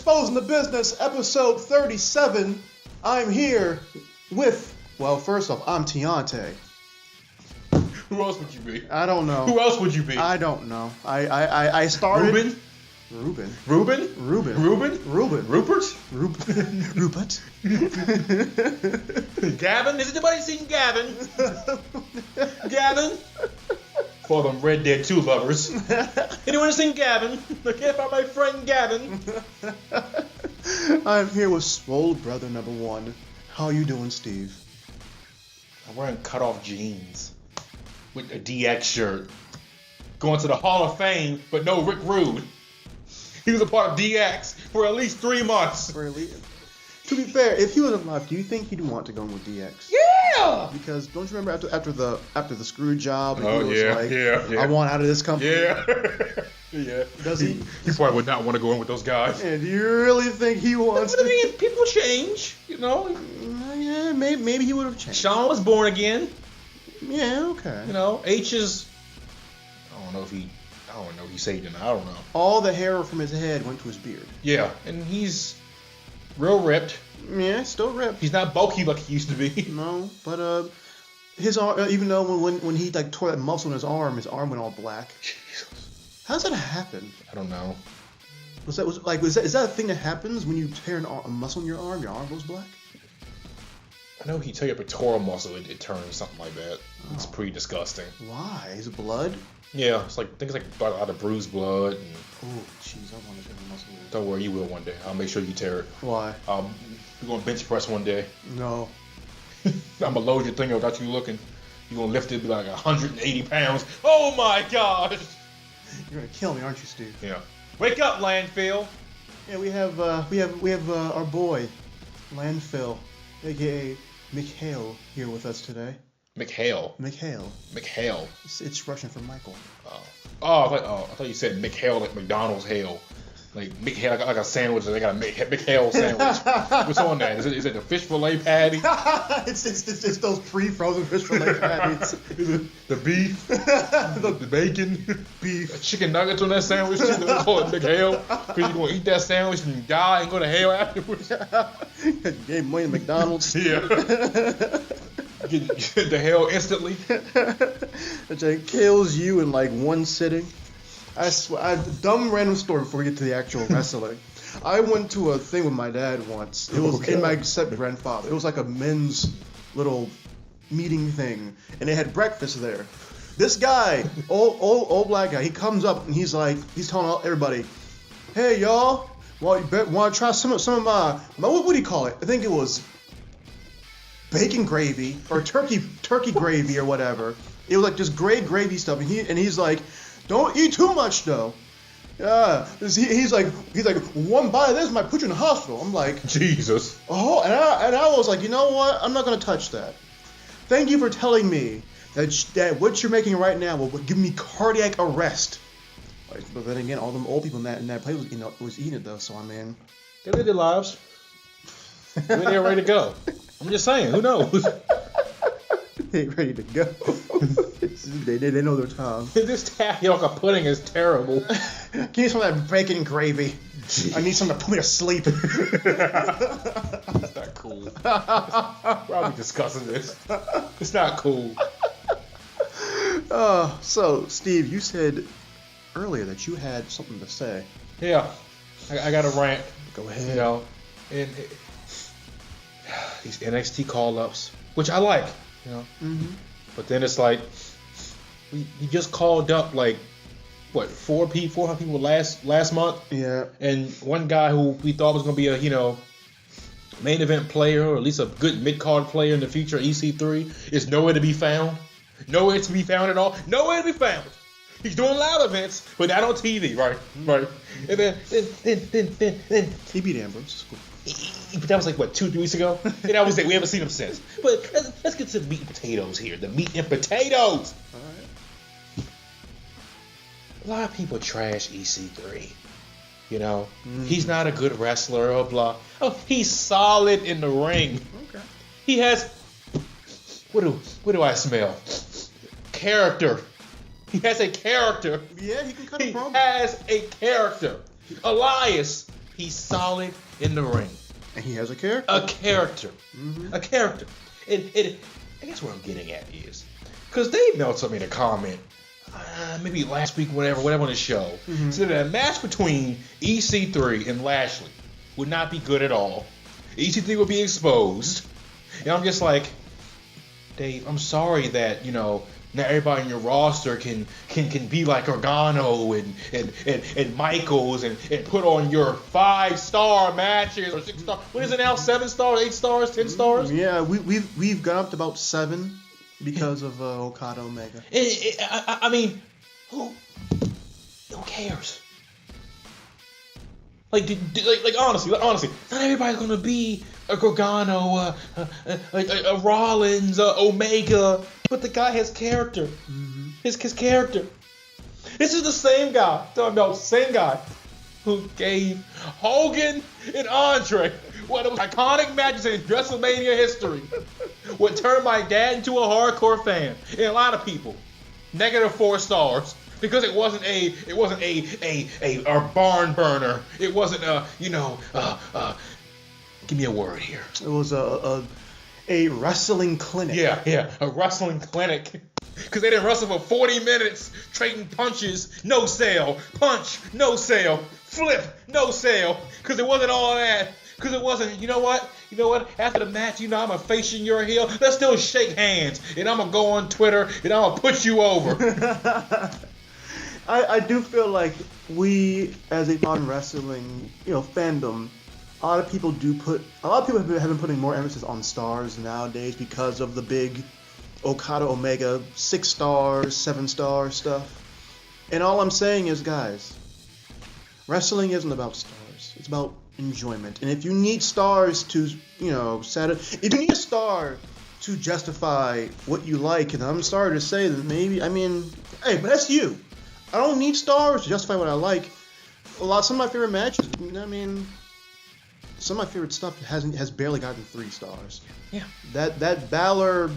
Exposing the Business, episode 37. I'm here with, well, first off, I'm Tionte. Who else would you be? I don't know. Who else would you be? I don't know. I started... Ruben? Reuben? Rupert? Rupert? Gavin? Has anybody seen Gavin? Gavin? For them Red Dead 2 lovers. Anyone seen Gavin? I care about my friend Gavin. I'm here with Swole Brother number 1. How you doing, Steve? I'm wearing cut-off jeans with a DX shirt. Going to the Hall of Fame, but no Rick Rude. He was a part of DX for at least 3 months. To be fair, if he was alive, do you think he'd want to go in with DX? Yeah! Because don't you remember after the screw job? And Oh, he was yeah. I want out of this company. Yeah. Yeah. Does he? He probably would not want to go in with those guys. And do you really think he wants to? I mean, people change, you know. Yeah, maybe he would have changed. Sean was born again. Yeah, okay. You know, H is. I don't know if he saved him. I don't know. All the hair from his head went to his beard. Yeah, and he's real ripped. Yeah, still ripped. He's not bulky like he used to be. No, but his arm, even though when he like tore that muscle in his arm went all black. Jesus. How does that happen? I don't know. Is that a thing that happens when you tear a muscle in your arm goes black? I know he tell you a pectoral muscle, it turns something like that. Oh. It's pretty disgusting. Why? Is it blood? Yeah, I think it's like a lot of bruised blood. And Oh, jeez, I want to tear a muscle. don't worry, you will one day. I'll make sure you tear it. Why? We're gonna bench press one day. No. I'm gonna load your thing without you looking. You're gonna lift it be like 180 pounds. Oh my gosh! You're gonna kill me, aren't you, Steve? Yeah. Wake up, landfill. Yeah, we have our boy, Landfill, aka Mikhail, here with us today. Mikhail. Mikhail. It's Russian for Michael. I thought you said Mikhail like McDonald's hail. Like Mikhail, like a sandwich. They got a Mikhail sandwich. What's on that? Is it the fish fillet patty? it's those pre-frozen fish fillet patties. Is it the beef? the bacon? Beef. Chicken nuggets on that sandwich too. They call it Mikhail. Because you're gonna eat that sandwich and die and go to hell afterwards. You gave money to McDonald's. Yeah. Get the hell instantly. It kills you in like one sitting. I swear, dumb random story before we get to the actual wrestling. I went to a thing with my dad once. It was in my step-grandfather. It was like a men's little meeting thing, and they had breakfast there. This guy, old black guy, he comes up and he's telling everybody, "Hey y'all, want to try some of my what do you call it? I think it was bacon gravy or turkey gravy or whatever. It was like just gravy stuff, and he's like, don't eat too much though. Yeah, he's like one bite of this might put you in the hospital. I'm like, Jesus. Oh, and I was like, you know what? I'm not gonna touch that. Thank you for telling me that what you're making right now will give me cardiac arrest. But then again, all them old people in that place was eating it though. So I mean, they live their lives. They're ready to go. I'm just saying, who knows? They ain't ready to go. they know their time. This tapioca pudding is terrible. Give me some of that bacon gravy. Jeez. I need something to put me to sleep. That's not cool. Why are we discussing this? It's not cool. So, Steve, you said earlier that you had something to say. Yeah. I got a rant. Go ahead. You know, and these NXT call-ups, which I like. You know, But then it's like we just called up like what 400 people last month. Yeah. And one guy who we thought was gonna be a main event player or at least a good mid card player in the future, EC3, is nowhere to be found. Nowhere to be found at all. Nowhere to be found. He's doing live events, but not on TV, right? And then he beat Ambrose. But that was like, what, 2-3 weeks ago? And that was it. We haven't seen him since. But let's get to the meat and potatoes here. The meat and potatoes. All right. A lot of people trash EC3. You know, he's not a good wrestler or blah. Oh, he's solid in the ring. Okay. He has, what do I smell? Character. He has a character. Yeah, he can cut a promo. He has a character. Elias He's solid in the ring. And he has a character. A character. Mm-hmm. A character. And I guess what I'm getting at is, because Dave Meltzer made a comment, maybe last week, whatever on the show, said that a match between EC3 and Lashley would not be good at all. EC3 would be exposed. And I'm just like, Dave, I'm sorry that, not everybody in your roster can be like Gargano and Michaels and put on your 5-star matches or 6-star. What is it now? 7 stars, 8 stars, 10 stars? Yeah, we've gone up to about 7 because of Okada Omega. I mean, who cares? Like honestly, not everybody's gonna be a Gargano, a Rollins, Omega, but the guy has character. Mm-hmm. His character. This is the same guy, who gave Hogan and Andre one of the most iconic matches in WrestleMania history. Would turn my dad into a hardcore fan, and a lot of people, -4 stars. Because it wasn't a barn burner. It wasn't give me a word here. It was a wrestling clinic. Yeah, a wrestling clinic. Because they didn't wrestle for 40 minutes, trading punches, no sale, punch, no sale, flip, no sale. Because it wasn't all that. Because it wasn't, you know what? After the match, I'm going to face you in your heel. Let's still shake hands. And I'm going to go on Twitter and I'm going to put you over. I do feel like we, as a modern wrestling, fandom, a lot of people have been putting more emphasis on stars nowadays because of the big Okada Omega 6-star, 7-star stuff. And all I'm saying is, guys, wrestling isn't about stars. It's about enjoyment. And if you need stars to, if you need a star to justify what you like, and I'm sorry to say that hey, but that's you. I don't need stars to justify what I like. Some of my favorite matches, some of my favorite stuff has barely gotten 3 stars. Yeah. That Balor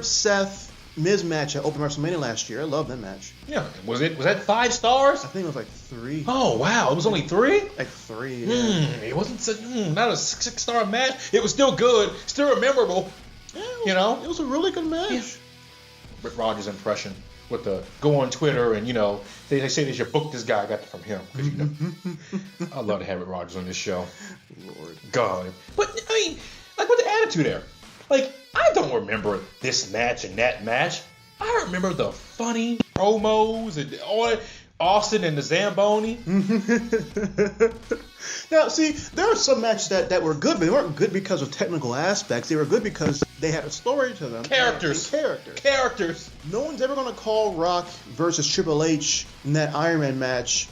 Seth Miz match at Open WrestleMania last year. I love that match. Yeah. Was that 5 stars? I think it was like 3. Oh wow, it was only 3? Like 3. Yeah. It wasn't not a 6-star match. It was still good, still memorable. Yeah, it was a really good match. Yeah. Rick Rogers' impression with the go on Twitter and they say they should book this guy. I got that from him because I love to have Rick Rogers on this show. Lord God, but what's the attitude there? I don't remember this match and that match. I remember the funny promos and all that. Austin and the Zamboni. Now, see, there are some matches that were good, but they weren't good because of technical aspects. They were good because they had a story to them. Characters. No one's ever going to call Rock versus Triple H in that Iron Man match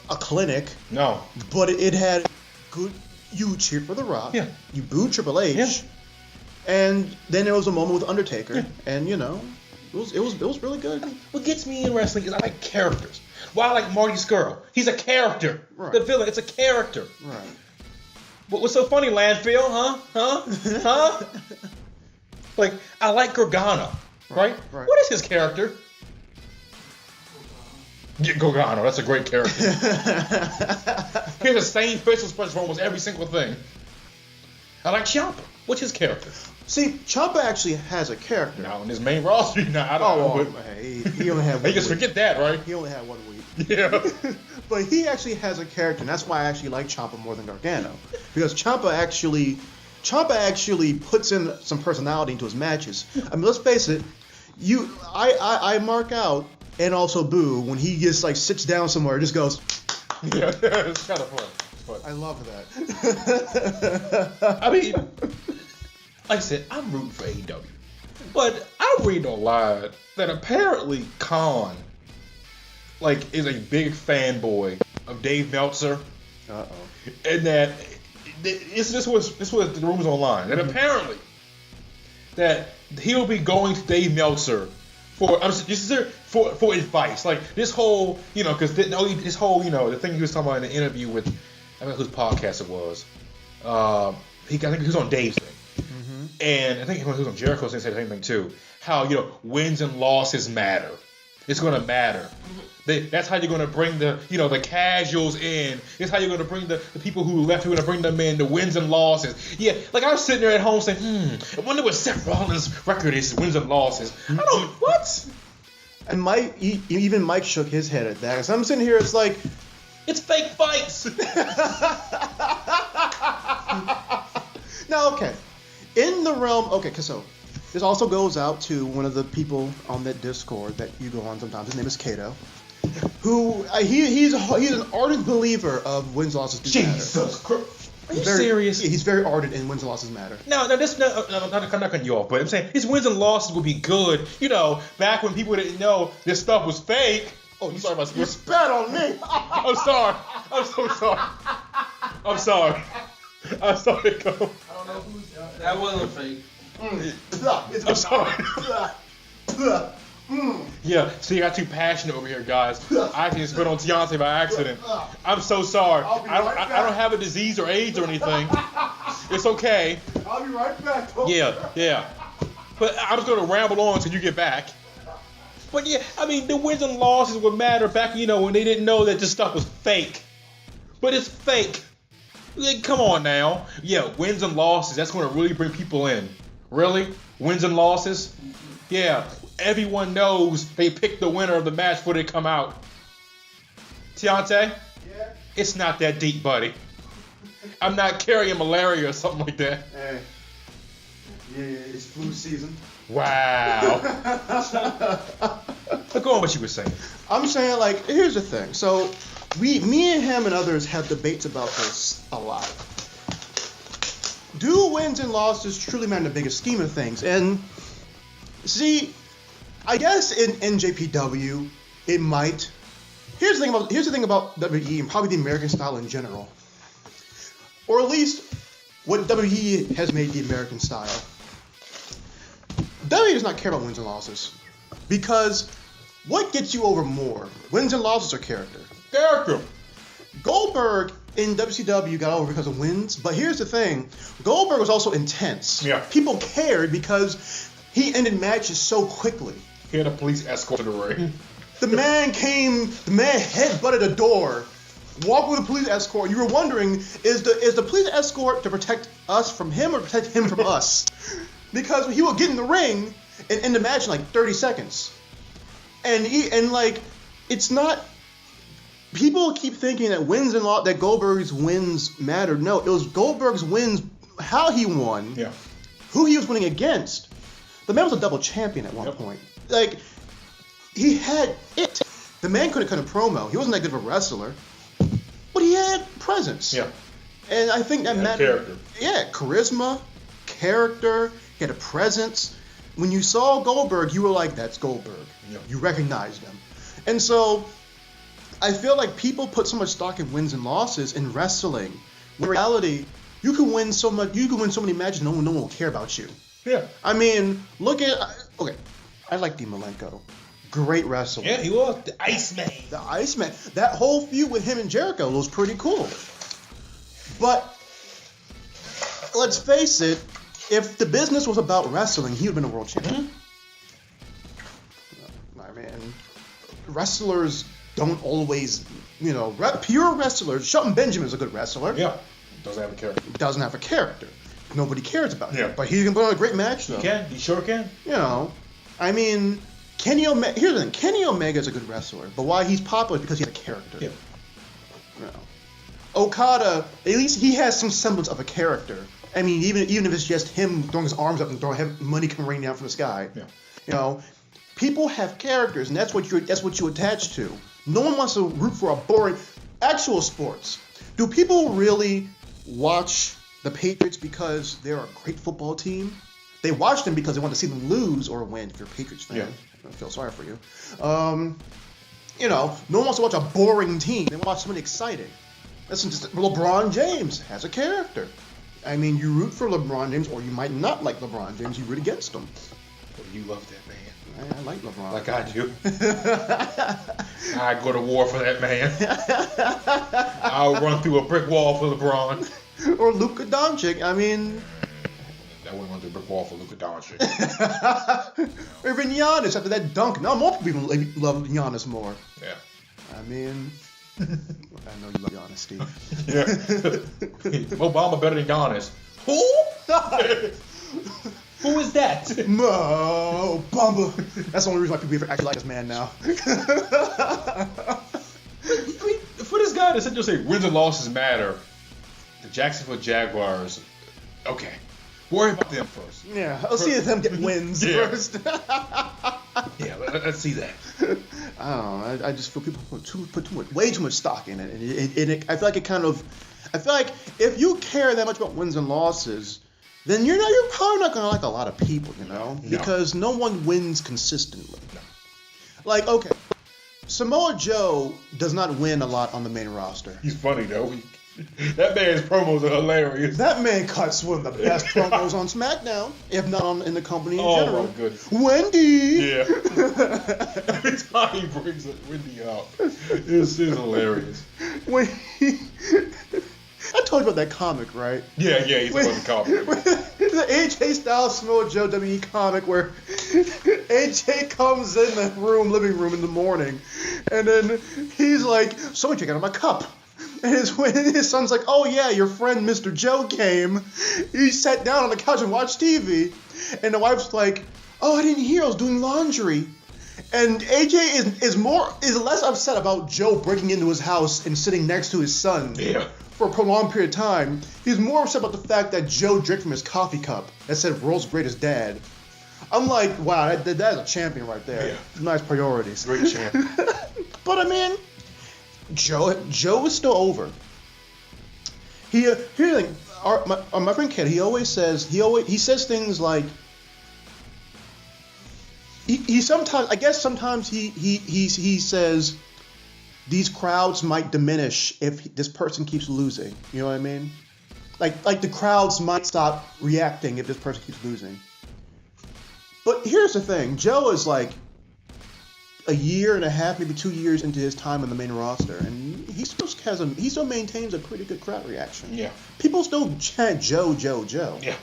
a clinic. No. But it had good... You cheered for The Rock. Yeah. You booed Triple H. Yeah. And then there was a moment with Undertaker. Yeah. And, it was really good. What gets me in wrestling is I like characters. Why I like Marty Scurll? He's a character. Right. The villain, it's a character. Right. What's so funny, Landfill? Huh? I like Gargano, right? What is his character? Gargano, that's a great character. He has the same facial expression for almost every single thing. I like Ciampa. What's his character? See, Ciampa actually has a character. Now, in his main roster, I don't know. He only had 1 week. Just forget that, right? He only had 1 week. Yeah. But he actually has a character, and that's why I actually like Ciampa more than Gargano. Because Ciampa actually puts in some personality into his matches. Let's face it, I mark out and also boo when he just sits down somewhere and just goes. Yeah, it's kind of fun. I love that. Like I said, I'm rooting for AEW. But I read online that apparently Khan, is a big fanboy of Dave Meltzer. Uh-oh. And that this was the rumors online. And apparently that he'll be going to Dave Meltzer for advice. This whole, because this whole, the thing he was talking about in the interview with, I don't know whose podcast it was. I think he was on Dave's thing. And I think he was on Jericho's thing, said the same thing too. How, wins and losses matter. It's going to matter. That's how you're going to bring the casuals in. It's how you're going to bring the people who left. You're going to bring them in, the wins and losses. Yeah, like I was sitting there at home saying, I wonder what Seth Rollins' record is, wins and losses. I don't, what? And even Mike shook his head at that. So I'm sitting here, it's like, it's fake fights. Now, okay. In the realm, so this also goes out to one of the people on that Discord that you go on sometimes. His name is Kato. Who he's an ardent believer of wins losses do matter. Jesus Christ. Are you serious? Yeah, he's very ardent in wins and losses matter. No, I'm not cutting you off, but I'm saying his wins and losses would be good. Back when people didn't know this stuff was fake. Oh, you sorry about you spat on me. I'm sorry. I'm so sorry. I'm sorry. I'm sorry, Go. I don't know who's that wasn't fake. I'm sorry. Yeah, see, I got too passionate over here, guys. I actually spit on Tionte by accident. I'm so sorry. I don't have a disease or AIDS or anything. It's okay. I'll be right back. Yeah. But I'm just going to ramble on until you get back. But yeah, I mean, the wins and losses would matter back, when they didn't know that this stuff was fake. But it's fake. Like, come on now. Yeah, wins and losses, that's going to really bring people in. Really? Wins and losses? Yeah. Everyone knows they picked the winner of the match before they come out. Tionte? Yeah? It's not that deep, buddy. I'm not carrying malaria or something like that. Hey. Yeah, it's flu season. Wow. But go on what you were saying. I'm saying, like, here's the thing. So, me and him and others have debates about this a lot. Do wins and losses truly matter in the bigger scheme of things? And, see, I guess in NJPW, it might. Here's the thing about WWE and probably the American style in general. Or at least what WWE has made the American style. WWE does not care about wins and losses. Because what gets you over more? Wins and losses or character? Character. Goldberg in WCW got over because of wins, but here's the thing. Goldberg was also intense. Yeah. People cared because he ended matches so quickly. He had a police escort to the ring. The man headbutted a door, walked with a police escort, and you were wondering, is the police escort to protect us from him or protect him from us? Because he would get in the ring and end the match in like 30 seconds. And it's not. People keep thinking that wins and that Goldberg's wins mattered. No, it was Goldberg's wins, how he won, who he was winning against. The man was a double champion at one point. Like, he had it. The man couldn't cut a promo. He wasn't that good of a wrestler, but he had presence. Yeah. And I think that mattered. Character. Yeah, charisma, character. He had a presence. When you saw Goldberg, you were like, "That's Goldberg." Yeah. You recognized him, and so. I feel like people put so much stock in wins and losses in wrestling. When in reality, you can win so many matches, no one will care about you. Yeah. I mean, I like Dean Malenko. Great wrestler. Yeah, he was. The Iceman. The Iceman. That whole feud with him and Jericho was pretty cool. But, let's face it, if the business was about wrestling, he would have been a world champion. I mean, wrestlers don't always, pure wrestlers. Shelton Benjamin's a good wrestler. Yeah. Doesn't have a character. Doesn't have a character. Nobody cares about him. Yeah. But he can put on a great match, though. He can. He sure can. I mean, Kenny Omega. Here's the thing. Kenny Omega is a good wrestler, but why he's popular is because he has a character. Yeah. Okada, at least he has some semblance of a character. I mean, even if it's just him throwing his arms up and throwing money coming raining down from the sky. Yeah. People have characters, and that's what you attach to. No one wants to root for a boring actual sports. Do people really watch the Patriots because they're a great football team? They watch them because they want to see them lose or win. If you're a Patriots fan, I feel sorry for you. No one wants to watch a boring team. They want to watch somebody exciting. Listen, just LeBron James has a character. I mean, you root for LeBron James, or you might not like LeBron James. You root against him. Well, you love that man. I like LeBron. Like I do. I'd go to war for that man. I'll run through a brick wall for LeBron. Or Luka Doncic. I mean... wouldn't run through a brick wall for Luka Doncic. Or even Giannis after that dunk. Now more people love Giannis more. Yeah. I mean, I know you love Giannis, Steve. Yeah. Obama better than Giannis. Who? Who is that? Mo Bumba. That's the only reason why people actually like this man now. I mean, for this guy to sit there and say wins and losses matter, the Jacksonville Jaguars, okay, worry about them first. Yeah, I'll see them get wins first. Yeah, let's see that. I don't know. I just feel people put way too much stock in it. And I feel like I feel like if you care that much about wins and losses, then you're probably not gonna like a lot of people, No. because no one wins consistently. No. Like, okay, Samoa Joe does not win a lot on the main roster. He's funny though. That man's promos are hilarious. That man cuts one of the best promos on SmackDown, if not in the company in general. Oh my goodness. Wendy. Yeah. Every time he brings Wendy up, it's hilarious. When I told you about that comic, right? Yeah, he's about the comic. The AJ Styles Samoa Joe WE comic where AJ comes in the living room in the morning, and then he's like, "Someone check out my cup." And his son's like, "Oh yeah, your friend Mr. Joe came. He sat down on the couch and watched TV." And the wife's like, "Oh, I didn't hear. I was doing laundry." And AJ is less upset about Joe breaking into his house and sitting next to his son for a prolonged period of time. He's more upset about the fact that Joe drank from his coffee cup that said "World's Greatest Dad." I'm like, wow, that's a champion right there. Yeah. Nice priorities. Great champion. But I mean, Joe is still over. Here's the thing. My friend Ken, he says things like he sometimes he says these crowds might diminish if this person keeps losing. You know what I mean? Like the crowds might stop reacting if this person keeps losing. But here's the thing, Joe is like a year and a half, maybe 2 years into his time on the main roster, and he still maintains a pretty good crowd reaction. Yeah. People still chant Joe, Joe, Joe. Yeah.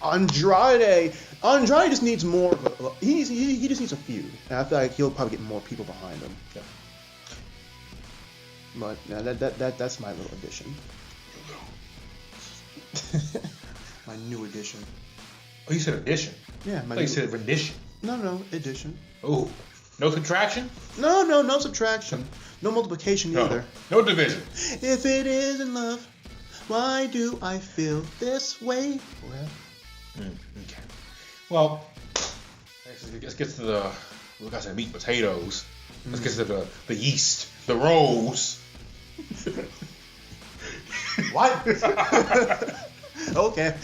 Andrade just needs more. He just needs a feud, and I feel like he'll probably get more people behind him. Yeah. But that's my little addition. My new addition. Oh, you said addition. Yeah, I thought you said rendition. No, addition. Oh, no subtraction? No subtraction. No multiplication either. No division. If it isn't love, why do I feel this way? Okay. Well, let's get to the, like I said, meat and potatoes. Let's get to the yeast, the rolls. What? Okay.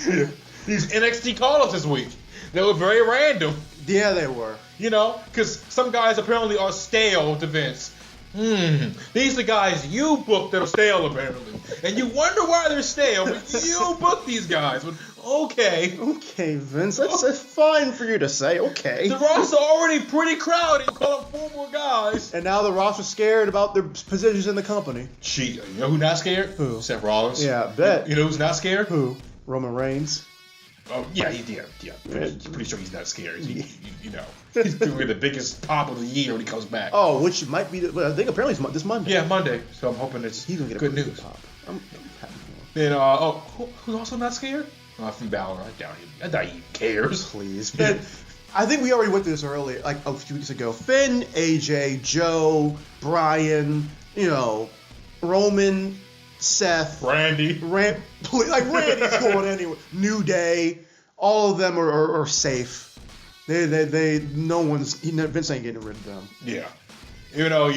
These NXT call-ups this week. They were very random. Yeah, they were. You know, because some guys apparently are stale to Vince. These are the guys you booked that are stale apparently. And you wonder why they're stale, but you booked these guys. But okay. Okay, Vince, that's fine for you to say, okay. The roster's already pretty crowded. You call up 4 more guys. And now the roster's scared about their positions in the company. You know who's not scared? Who? Seth Rollins. Yeah, I bet. You know who's not scared? Who? Roman Reigns. Oh, yeah. Pretty sure he's not scared. You know, he's doing the biggest pop of the year when he comes back. Oh, which might be, I think apparently it's this Monday. Yeah, Monday. So I'm hoping it's he's gonna get good a news. Pop. I'm happy for Then, him. who's also not scared? From Balor. I doubt he cares. Please. But I think we already went through this earlier, like a few weeks ago. Finn, AJ, Joe, Brian, Roman, Seth, Randy. Randy's going anywhere. New Day, all of them are safe. No one's, Vince ain't getting rid of them. Yeah. You know,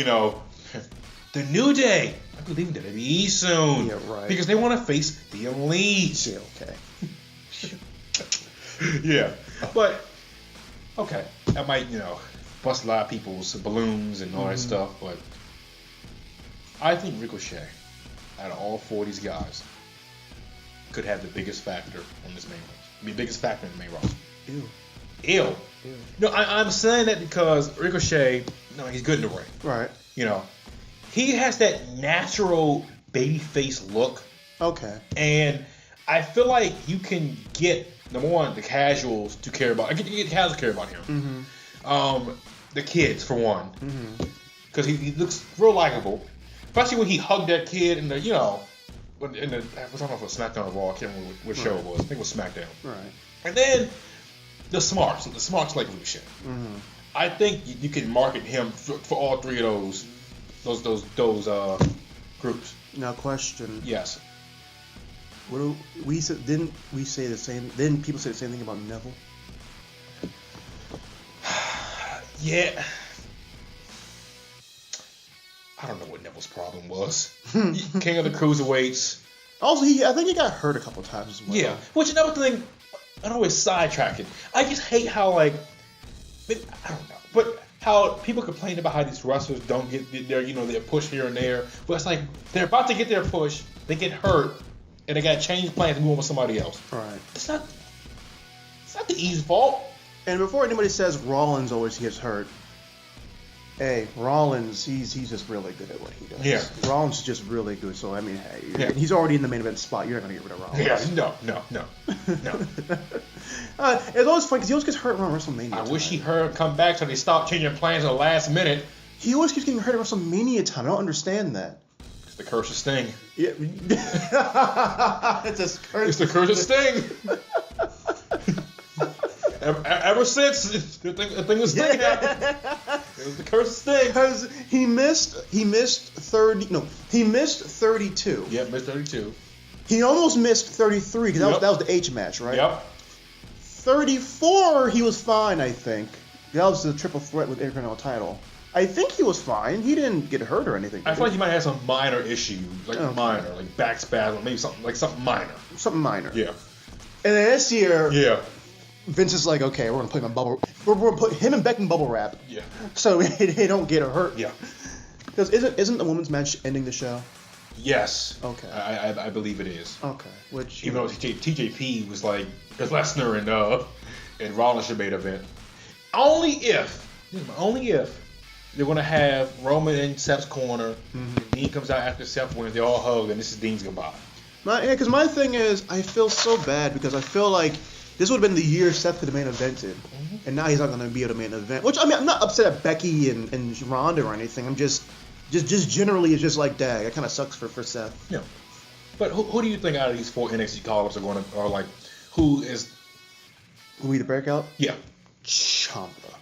the New Day. I believe in WWE soon. Yeah, right. Because they want to face the Elite. Yeah, okay. Yeah. But, okay. That might, bust a lot of people's balloons and all that stuff, but I think Ricochet, out of all 4 of these guys, could have the biggest factor on this main roster. Be the biggest factor in the main roster. Ew. No, I'm saying that because Ricochet, he's good in the ring. Right. He has that natural babyface look. Okay. And I feel like you can get, number one, the casuals to care about. You get the casuals to care about him. Mm-hmm. The kids, for one, because he looks real likable. Especially when he hugged that kid in the, I was talking about SmackDown or Raw. I can't remember what show it was. I think it was SmackDown. Right. And then the smarts like leadership. Mm-hmm. I think you can market him for all three of those groups. Now, question. Yes. What do we say? Didn't we say the same? Didn't people say the same thing about Neville? Yeah. I don't know what Neville's problem was. King of the Cruiserweights. Also, I think he got hurt a couple times as well. Yeah. Which another thing, I don't always sidetrack it. I just hate how I don't know, but how people complain about how these wrestlers don't get their push here and there. But it's like they're about to get their push, they get hurt, and they got to change plans and move on with somebody else. Right. It's not the E's fault. And before anybody says Rollins always gets hurt, hey, Rollins, he's just really good at what he does. Yeah. Rollins is just really good. So I mean, hey, yeah. He's already in the main event spot. You're not gonna get rid of Rollins. Yeah. No. It's always fun because he always gets hurt around WrestleMania. I wish he come back so they stopped changing plans at the last minute. He always keeps getting hurt at WrestleMania time. I don't understand that. It's the curse of Sting. Yeah. It's the curse of Sting. Ever since the thing was Sting happened, it was the curse of Sting. Because he missed 32. Yep, missed 32. He almost missed 33 because that was the H match, right? Yep. 34, he was fine, I think. That was the triple threat with Intercontinental title. I think he was fine. He didn't get hurt or anything. I feel like he might have some minor issues, like back spasm, maybe something minor. Something minor. Yeah. And then this year, yeah, Vince is like, okay, we're gonna put him in bubble. We're gonna put him and Beck in bubble wrap. Yeah. So they don't get hurt. Yeah. Because isn't the women's match ending the show? Yes. Okay. I believe it is. Okay. Which even though TJP was like Lesnar and Rollins should main event. Only if they're gonna have Roman in Seth's corner. Mm-hmm. Dean comes out after Seth wins. They all hug, and this is Dean's goodbye. Because my thing is, I feel so bad because I feel like this would have been the year Seth could have main evented, and now he's not gonna be able to main event. Which I mean, I'm not upset at Becky and Ronda or anything. I'm just generally it's just like, dang, it kind of sucks for Seth. Yeah. But who do you think out of these 4 NXT call-ups are like, who we the breakout? Yeah. Ciampa.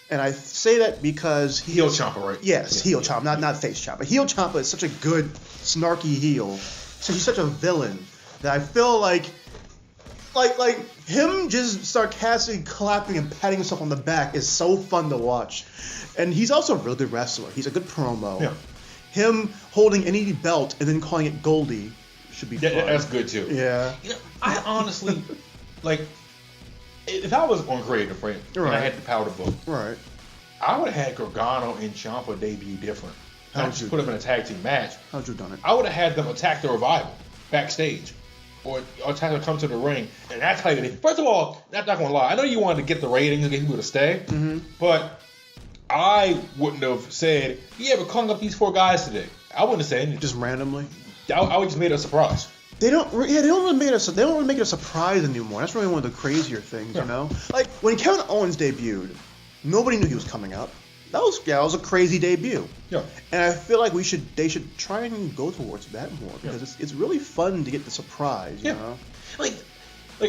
And I say that because heel Ciampa, right? Yes, heel Ciampa, not face Ciampa. Heel Ciampa is such a good, snarky heel. So he's such a villain that I feel like him just sarcastically clapping and patting himself on the back is so fun to watch. And he's also a really good wrestler. He's a good promo. Yeah. Him holding any belt and then calling it Goldie should be fun. That's good too. Yeah. I honestly if I was on creative, right, and I had the power to book, right, I would have had Gargano and Ciampa debut different. Not just put them in a tag team match. How'd you have done it? I would have had them attack the Revival backstage, or attack them come to the ring, and that's how you did. First of all, I'm not gonna lie. I know you wanted to get the ratings and get people to stay, but I wouldn't have said, "Yeah, we're calling up these 4 guys today." I wouldn't have said anything. Just randomly. I would just made it a surprise. They don't really make it a surprise anymore. That's really one of the crazier things, you know. Like when Kevin Owens debuted, nobody knew he was coming up. That was a crazy debut. Yeah. And I feel like they should try and go towards that more because it's really fun to get the surprise, you know. Like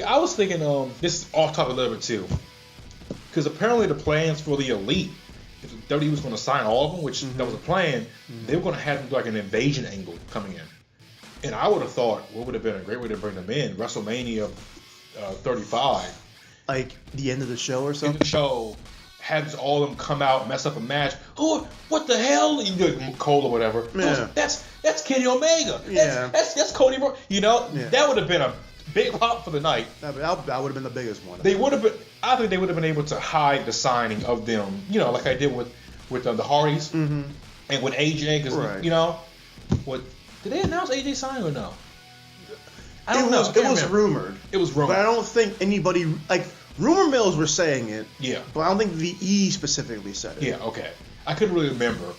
I was thinking, this is off topic a little bit too, because apparently the plans for the Elite, if WWE was going to sign all of them, which that was a plan, they were going to have them do like an invasion angle coming in. And I would have thought, what would have been a great way to bring them in? WrestleMania 35. Like the end of the show or something? End of the show, have all of them come out, mess up a match. Oh, what the hell? You do like Cole or whatever. Yeah. That's Kenny Omega. Yeah. That's Cody. That would have been a big pop for the night. That would have been the biggest one. They would have been. I think they would have been able to hide the signing of them. Like I did with the Hardys and with AJ, because what. Did they announce AJ signing or no? I don't know. It was rumored. It was rumored. But I don't think anybody rumor mills were saying it. Yeah. But I don't think the E specifically said it. Yeah. Okay. I couldn't really remember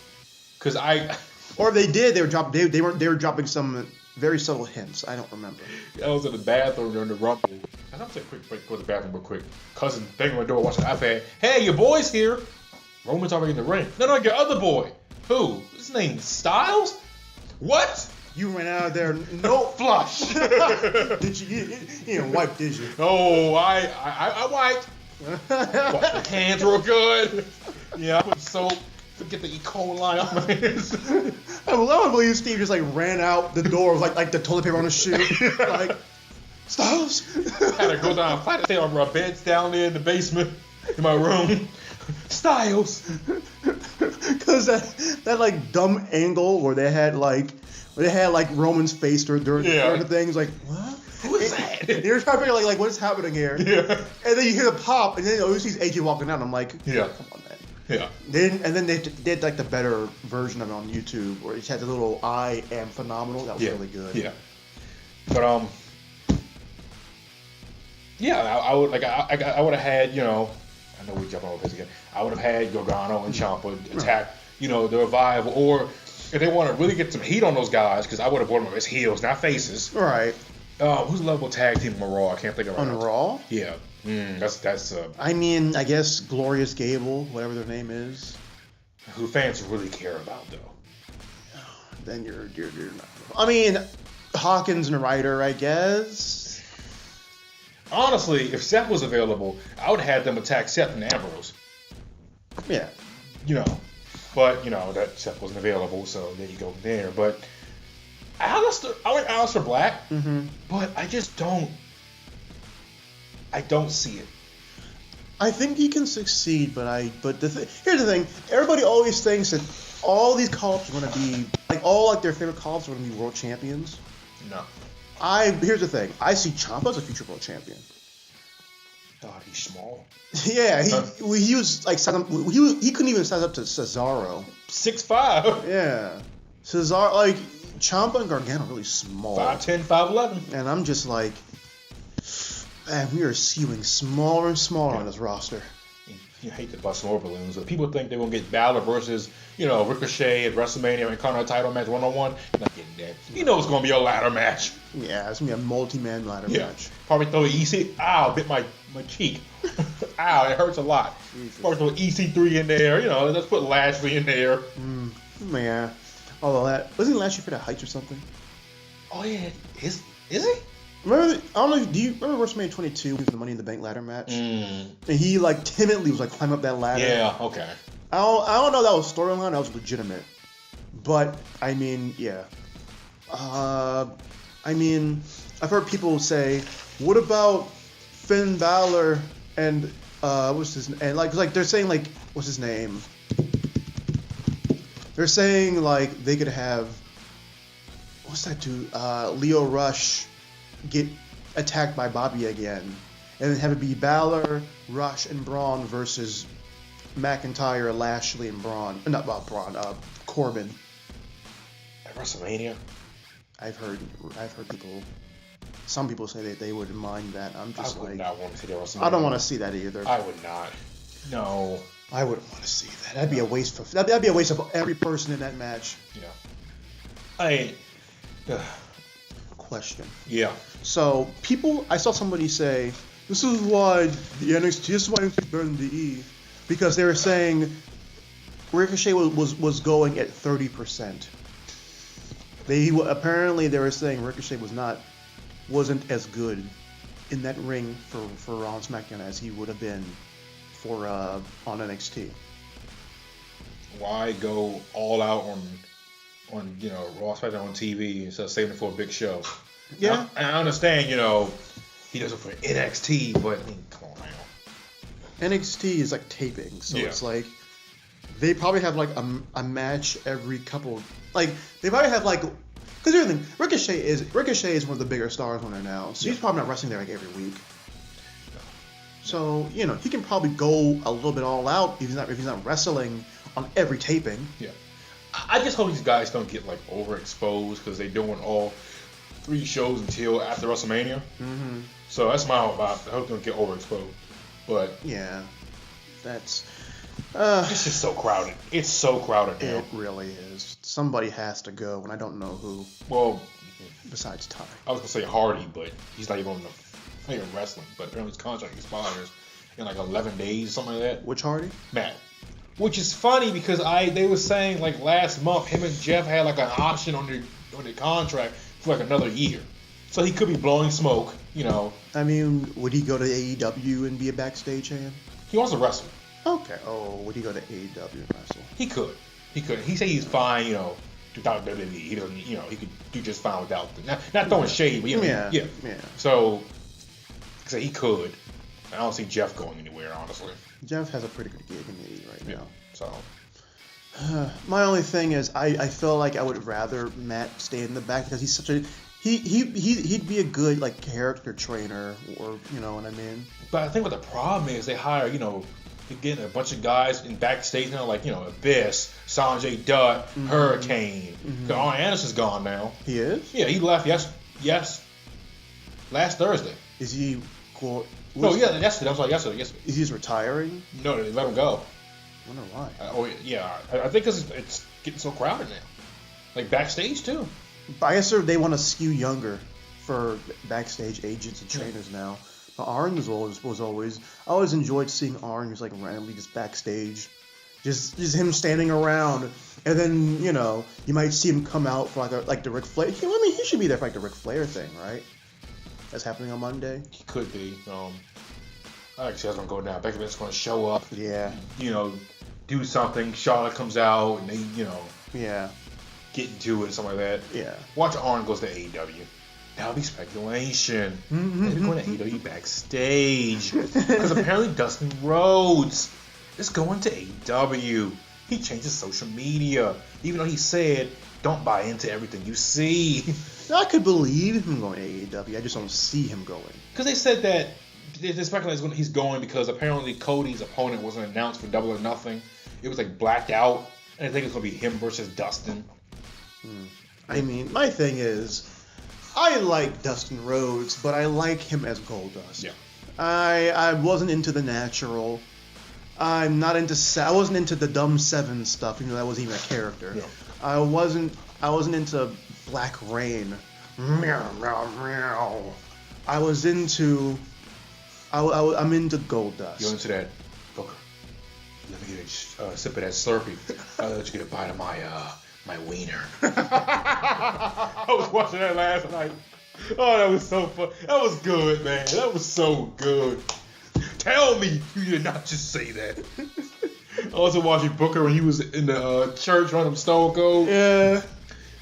because I Or if they did, they were dropping some very subtle hints. I don't remember. I was in the bathroom during the Rumble. I'm gonna take a quick break, go to the bathroom real quick. Cousin banging on the door, watching the iPad. Hey, your boy's here. Roman's already in the ring. No, your other boy. Who? His name Styles? What? You ran out of there. No Flush. Did you didn't wipe, did you? Oh, I wiped. The cans were good. Yeah, I put soap to get the E. coli off my hands. I love believe Steve just like ran out the door with like the toilet paper on his shoe. Like, Styles. Had to go down, fight stay on our beds down there in the basement in my room. Styles. Because that like dumb angle where they had like Roman's face during the things like what? Who is that? And you're trying to figure like what's happening here. Yeah. And then you hear the pop, and then you always see AJ walking out. I'm like, yeah, come on, man. Yeah. Then they did like the better version of it on YouTube where it had the little "I am phenomenal." That was really good. Yeah. But yeah, I would like I would have had, you know, I know we're jumping over this again. I would have had Gargano and Ciampa attack, you know, the Revival, or if they want to really get some heat on those guys, because I would have brought them as heels, not faces. Right. Who's the level tag team on Raw? I can't think of it. On Raw? Yeah. That's. I mean, I guess Glorious Gable, whatever their name is. Who fans really care about though. Then you're not. I mean, Hawkins and Ryder, I guess. Honestly, if Seth was available, I would have had them attack Seth and Ambrose. Yeah. You know, but you know that Seth wasn't available, so there you go there. But Aleister, I like Aleister Black, but I just don't. I don't see it. I think he can succeed, but here's the thing. Everybody always thinks that all these call-ups are going to be like all like their favorite call-ups are going to be world champions. No. Here's the thing. I see Ciampa as a future world champion. God, he's small. Yeah, he was like he couldn't even size up to Cesaro. 6'5". Yeah, Cesaro like Ciampa and Gargano are really small. 5'10", 5'11". And I'm just like, man, we are skewing smaller and smaller on this roster. You hate to bust more balloons, but people think they're gonna get Balor versus, you know, Ricochet at WrestleMania and Conor title match 1-on-1. You're not getting that. You know it's gonna be a ladder match. Yeah, it's gonna be a multi-man ladder match. Probably throw an EC. Ow, bit my cheek. Ow, it hurts a lot. Jesus. Probably throw an EC3 in there. You know, let's put Lashley in there. Yeah. Although wasn't Lashley afraid of heights or something? Oh yeah, is he? Remember? Do you remember WrestleMania 22 with the Money in the Bank ladder match? And he like timidly was like climbing up that ladder. Yeah. Okay. I don't know if that was storyline. That was legitimate. But I mean, yeah. I mean, I've heard people say, "What about Finn Balor and what's his name?" And like they're saying like, what's his name? They're saying like they could have what's that dude? Leo Rush get attacked by Bobby again, and then have it be Balor, Rush, and Braun versus McIntyre, Lashley, and Braun. Not Braun. Corbin. At WrestleMania. I've heard people. Some people say that they wouldn't mind that. I'm just I would like, not want to see that WrestleMania. I don't want to see that either. I would not. No. I wouldn't want to see that. That'd be a waste of every person in that match. Yeah. Question. Yeah. So I saw somebody say, this is why the NXT is better than the E, because they were saying Ricochet was going at 30%. Apparently they were saying Ricochet wasn't as good in that ring for Raw and SmackDown as he would have been for on NXT. Why go all out on Raw, SmackDown on TV instead of saving it for a big show? Yeah. I understand, he does it for NXT, but I mean, come on now. NXT is like taping, so it's like they probably have like a match every couple. Like they probably have like, because here's the thing, Ricochet is one of the bigger stars on there now, so he's probably not wrestling there like every week. So he can probably go a little bit all out if he's not wrestling on every taping. Yeah. I just hope these guys don't get like overexposed because they're doing all 3 shows until after WrestleMania. Mm-hmm. So that's my hope. I hope they don't get overexposed. But yeah, that's It's just so crowded. It's so crowded now. It really is. Somebody has to go, and I don't know who. Well, besides Ty. I was gonna say Hardy, but he's not even on the wrestling. But apparently his contract expires in like 11 days, something like that. Which Hardy? Matt. Which is funny because they were saying like last month him and Jeff had like an option on the contract for like another year, so he could be blowing smoke. I mean, would he go to AEW and be a backstage hand? He wants to wrestle. Okay. Oh, would he go to AEW and wrestle? He could. He said he's fine. Without WWE, he doesn't. He could do just fine without them. Not throwing shade, but yeah. So, he could. I don't see Jeff going anywhere, honestly. Jeff has a pretty good gig in the right now. So, my only thing is, I feel like I would rather Matt stay in the back because he's such a he'd be a good like character trainer, or you know what I mean. But I think what the problem is, they hire they're getting a bunch of guys in backstage now, like Abyss, Sanjay Dutt, Hurricane. Arn Anderson's gone now. He is? Yeah, he left last Thursday. Is he cool? No, yeah, yesterday. I was like yesterday. Is he retiring? No, they let him go. I wonder why. I think because it's getting so crowded now. Like backstage too. I guess they want to skew younger for backstage agents and trainers now. But Arn was always. I always enjoyed seeing Arn just like randomly just backstage, just him standing around, and then you might see him come out for like the Ric Flair. I mean, he should be there for like the Ric Flair thing, right? That's happening on Monday. He could be. Actually, I was gonna go now. Becky Lynch's gonna show up. Yeah. Do something. Charlotte comes out, and they, Yeah. get into it and something like that. Yeah. Watch Arn goes to AEW. That'll be speculation. They're going to AEW backstage because apparently Dustin Rhodes is going to AEW. He changed his social media, even though he said, "Don't buy into everything you see." I could believe him going to AEW. I just don't see him going. Because they said that they speculate he's going because apparently Cody's opponent wasn't announced for Double or Nothing. It was like blacked out, and I think it's going to be him versus Dustin. I mean, my thing is, I like Dustin Rhodes, but I like him as Goldust. Yeah. I wasn't into the natural. I wasn't into the dumb seven stuff, even though that wasn't even a character. Yeah. I wasn't into Black Rain. Meow, meow, meow. I was into. I'm into Goldust. You're into that, Booker. Let me get a sip of that Slurpee. I'll let you get a bite of my wiener. I was watching that last night. Oh, that was so fun. That was good, man. That was so good. Tell me you did not just say that. I also watching Booker when he was in the church running Stone Cold. Yeah.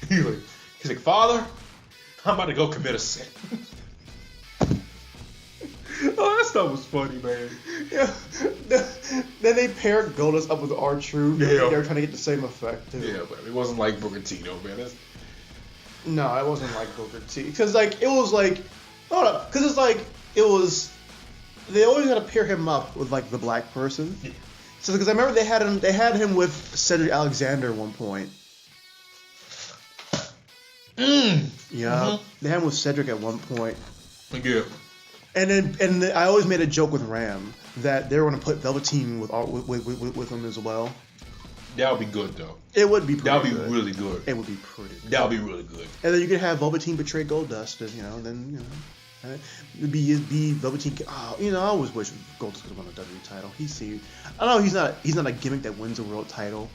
He's like, Father, I'm about to go commit a sin. Oh, that stuff was funny, man. Yeah. Then they paired Goldust up with R-Truth. Yeah. They were trying to get the same effect, too. Yeah, but it wasn't like Booker T, though, man. No, it wasn't like Booker T. Because, it was they always got to pair him up with, the black person. Yeah. So, because I remember they had him with Cedric Alexander at one point. Yeah. Mm-hmm. They had him with Cedric at one point. Yeah. And I always made a joke with Ram that they were going to put Velveteen with him as well. That would be good, though. It would be pretty That would be good. really good. It would be pretty good. That would be really good. And then you could have Velveteen betray Goldust, it'd be Velveteen. I always wish Goldust could have won a WWE title. I know he's not a gimmick that wins a world title.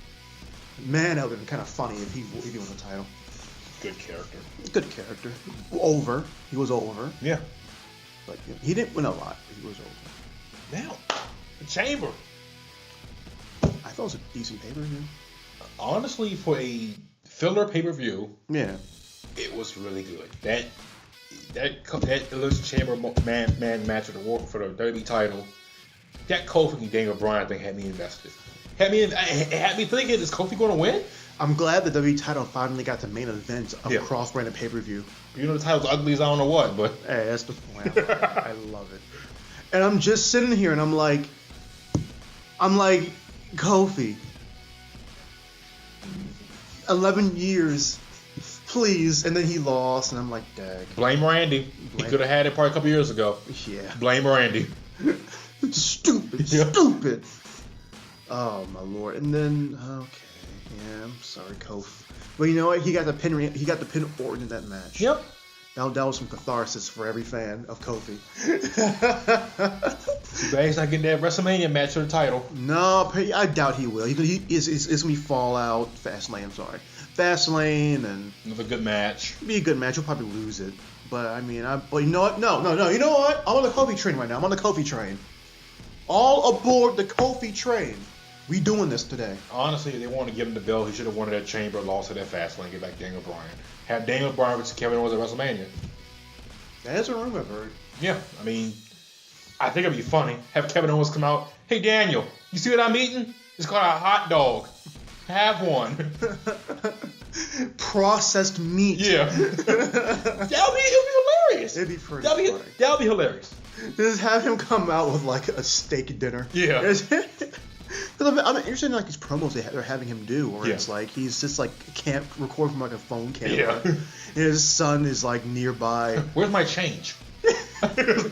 Man, that would have been kind of funny if he won the title. Good character. Good character. He was over. Yeah. But he didn't win a lot. But he was over. Now, the Chamber. I thought it was a decent pay-per-view. Honestly, for a filler pay-per-view, yeah, it was really good. That Elimination Chamber man match for the WWE title, that Kofi and Daniel Bryan thing had me invested. It had me thinking, is Kofi going to win? I'm glad the WWE title finally got the main event of cross-branded pay-per-view. The title's ugly as I don't know what, but hey, that's the point. I love it. And I'm just sitting here and I'm like, Kofi, 11 years, please. And then he lost, and I'm like, dag. Blame Randy. He could have had it probably a couple years ago. Yeah. Blame Randy. Stupid. Oh my lord! And then yeah, I'm sorry, Kofi. But you know what? He got the pin. He got the pin Orton in that match. Yep. That was some catharsis for every fan of Kofi. Too bad he's not getting that WrestleMania match for the title. No, I doubt he will. It's gonna be Fallout, Fastlane. I'm sorry, Fastlane, and Another good match. Be a good match. He'll probably lose it. But I mean, you know what? No. You know what? I'm on the Kofi train right now. I'm on the Kofi train. All aboard the Kofi train. We doing this today. Honestly, if they want to give him the belt, he should have won that Chamber, lost at that Fastlane, get back Daniel Bryan. Have Daniel Bryan versus Kevin Owens at WrestleMania. That's a rumor I've heard. Yeah, I mean, I think it'd be funny. Have Kevin Owens come out. Hey Daniel, you see what I'm eating? It's called a hot dog. Have one. Processed meat. Yeah. It'd be hilarious. It'd be pretty funny. That'd be hilarious. Just have him come out with like a steak dinner. Yeah. Because I'm interested in like these promos they're having him do, where it's like he's just like can't record from like a phone camera. Yeah. And his son is like nearby. Where's my change?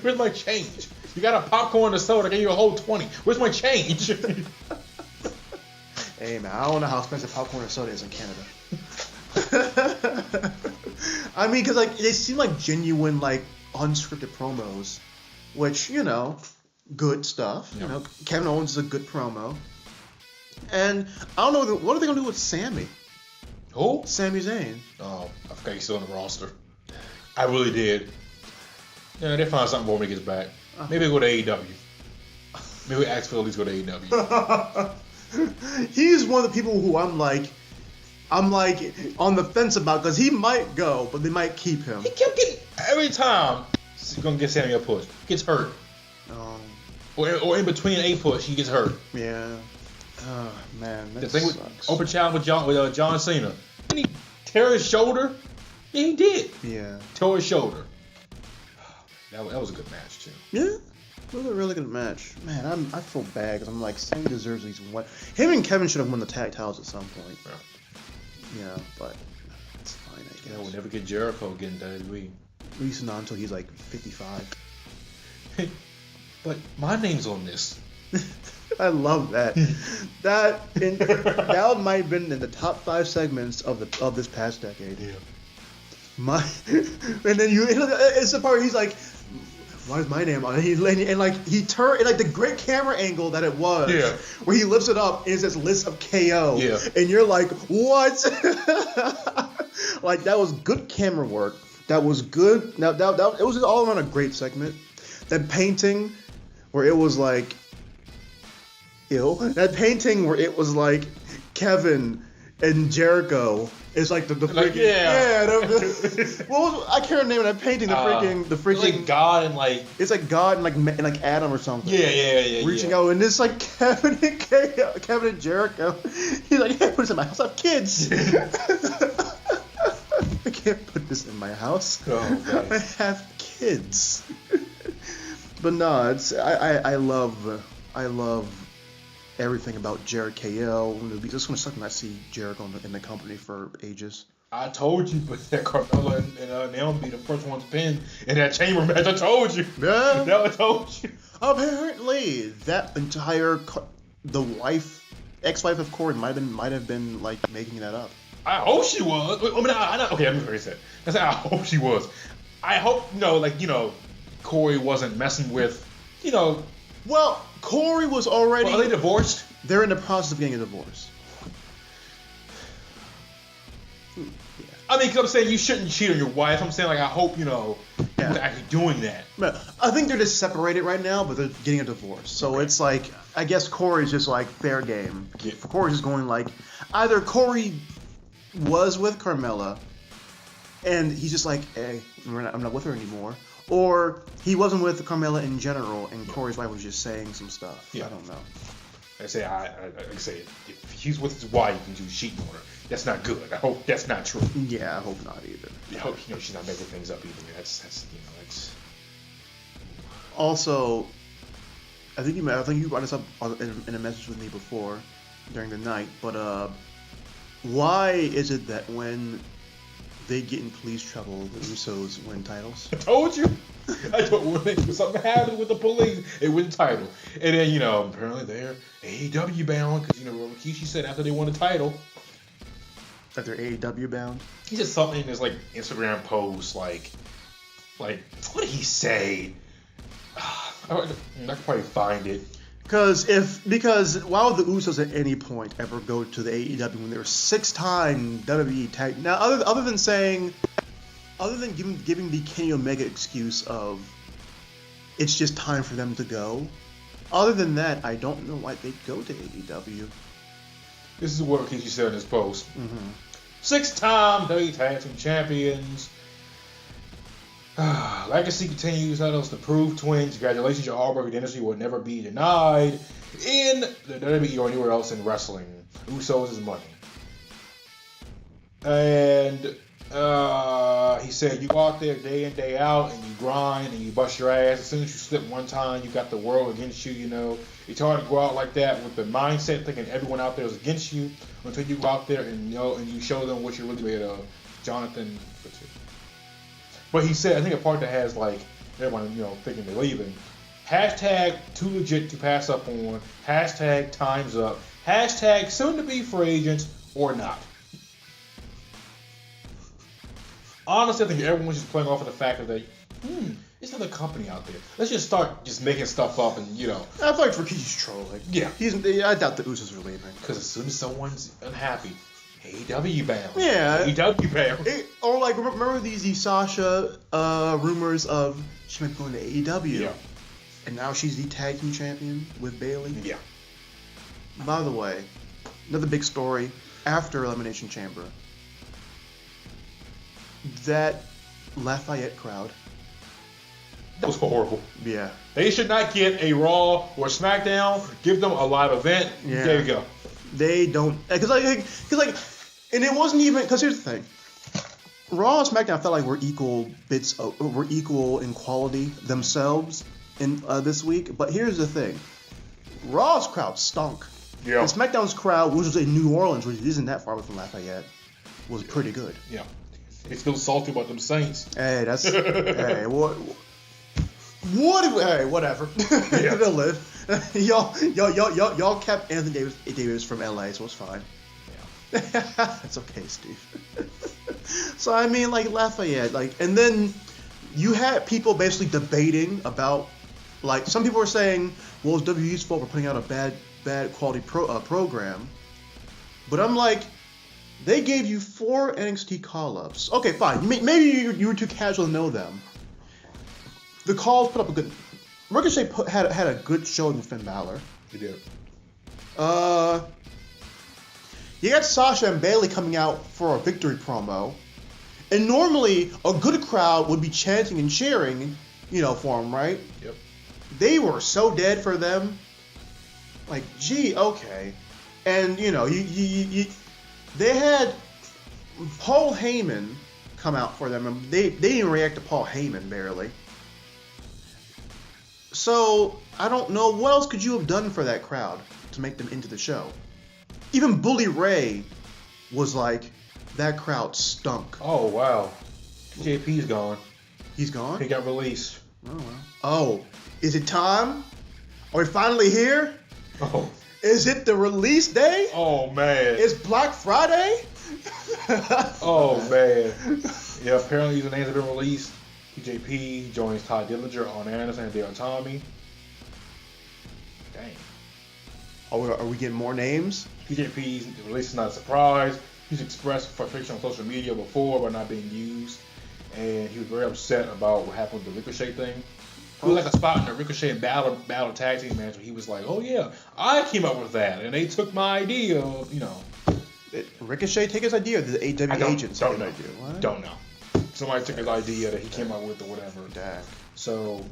Where's my change? You got a popcorn and a soda, I gave you a whole 20. Where's my change? Hey man, I don't know how expensive popcorn and soda is in Canada. I mean, because like they seem like genuine like unscripted promos, which good stuff. Yeah. Kevin Owens is a good promo, and I don't know what are they gonna do with Sammy? Who? Sami Zayn. Oh, I forgot he's still on the roster. I really did. Yeah, they find something for him when he gets back. Maybe go to AEW. Maybe ask Phil at least go to AEW. He's one of the people who I'm like on the fence about because he might go, but they might keep him. He kept getting every time. He's gonna get Sammy a push. Gets hurt. Or in between a push, he gets hurt. Yeah. Oh man, that The thing sucks. with open challenge with John Cena. Didn't he tear his shoulder? Yeah, he did. Yeah. Tore his shoulder. That was a good match too. Yeah. It was a really good match. Man, I feel bad because I'm like, Sammy deserves at least one. Him and Kevin should have won the tag titles at some point. Yeah, but it's fine, I guess. Yeah, we'll never get Jericho again, WWE. At least not until he's like 55. But my name's on this. I love that. That might have been in the top 5 segments of this past decade. Yeah. And then it's the part where he's like, why is my name on it? He turned, like the great camera angle that it was, where he lifts it up, and it says list of KO. Yeah. And you're like, what? Like, that was good camera work. That was good. Now, it was all around a great segment. That painting where it was like, that painting where it was like Kevin and Jericho is like the freaking I can't remember that painting. The freaking It's like God and like it's like God and like Adam or something. Yeah. Reaching out, and it's like Kevin and Jericho. He's like, hey, put this in my house. I have kids. I can't put this in my house. Oh, I have kids. But no, I love everything about Jericho. It's just gonna suck when I see Jericho in the company for ages. I told you, but that Carmella and Naomi be the first ones pinned in that chamber match. I told you. Yeah. No, I told you. Apparently, that entire ex-wife of Corey might have been like making that up. I hope she was. I mean, okay, I'm gonna say that. I hope she was. I hope Corey wasn't messing with, Well, Corey was already. Well, are they divorced? They're in the process of getting a divorce. I mean, because I'm saying you shouldn't cheat on your wife. I'm saying, like, I hope, they're actually doing that. I think they're just separated right now, but they're getting a divorce. So it's like, I guess Corey's just like fair game. Yeah. Corey's just going like, either Corey was with Carmella, and he's just like, hey, I'm not with her anymore. Or he wasn't with Carmella in general, and Corey's wife was just saying some stuff. Yeah. I don't know. I say, if he's with his wife and she's cheating on her, that's not good. I hope that's not true. Yeah, I hope not either. I hope she's not making things up either. That's. Also, I think you brought this up in a message with me before during the night. But why is it that when they get in police trouble, the Usos win titles. I told you. I told when something happened with the police, they win the title. And then, apparently they're AEW bound because, what Rikishi said after they won the title. That they're AEW bound? He said something in his, Instagram post, like, what did he say? I could probably find it. Because why would the Usos at any point ever go to the AEW when they're 6-time WWE tag? Now, other than giving the Kenny Omega excuse of it's just time for them to go. Other than that, I don't know why they'd go to AEW. This is what Rikishi said in his post. Mm-hmm. 6-time WWE Tag Team Champions. Legacy continues. The Proof Twins. Congratulations, your hard work dynasty will never be denied in the WWE or anywhere else in wrestling. Usos is money. And he said, you go out there day in, day out, and you grind and you bust your ass. As soon as you slip one time, you got the world against you, It's hard to go out like that with the mindset thinking everyone out there is against you until you go out there and you show them what you're really made of. Jonathan. But he said, I think a part that has everyone, thinking they're leaving. Hashtag too legit to pass up on. Hashtag time's up. Hashtag soon to be free agents or not. Honestly, I think everyone's just playing off of the fact that there's another company out there. Let's just start just making stuff up and, I feel like Rikishi's trolling. Yeah. I doubt the Usos are leaving. Because as soon as someone's unhappy, AEW bound. Yeah. AEW bound. Or remember these Sasha rumors of she might be going to AEW. Yeah. And now she's the tag team champion with Bayley. Yeah. By the way, another big story after Elimination Chamber. That Lafayette crowd. That was horrible. Yeah. They should not get a Raw or SmackDown. Give them a live event. Yeah. There you go. They don't, and it wasn't even, because here's the thing. Raw and SmackDown felt like we're equal in quality themselves in this week. But here's the thing. Raw's crowd stunk. Yeah. And SmackDown's crowd, which was in New Orleans, which isn't that far away from Lafayette, was pretty good. Yeah. They still salty about them Saints. Hey, that's hey, hey, whatever. Yeah. They'll live. Y'all kept Anthony Davis from LA, so it's fine. Yeah. It's okay, Steve. So I mean, Lafayette, and then you had people basically debating about, some people were saying, well, it's WWE's fault for putting out a bad quality program, but I'm like, they gave you 4 NXT call-ups. Okay, fine. Maybe you were too casual to know them. The calls put up a good. Ricochet had a good showing with Finn Balor. He did. You got Sasha and Bayley coming out for a victory promo, and normally a good crowd would be chanting and cheering, for them, right? Yep. They were so dead for them. Gee, okay, and they had Paul Heyman come out for them, and they didn't even react to Paul Heyman barely. So, I don't know, what else could you have done for that crowd to make them into the show? Even Bully Ray was like, that crowd stunk. Oh, wow. JP's gone. He's gone? He got released. Oh, well. Oh, is it time? Are we finally here? Oh. Is it the release day? Oh, man. It's Black Friday? Oh, man. Yeah, apparently the names have been released. TJP joins Ty Dillinger, on Anderson, and Dale Tommy. Dang. Are we getting more names? TJP's release is not a surprise. He's expressed frustration on social media before by not being used, and he was very upset about what happened with the Ricochet thing. He was like a spot in the Ricochet and battle tag team match where he was like, oh yeah, I came up with that, and they took my idea of, Did Ricochet take his idea, or did the AW agents take his idea? What? Don't know. Somebody took his idea that he came up with or whatever. Dak. So,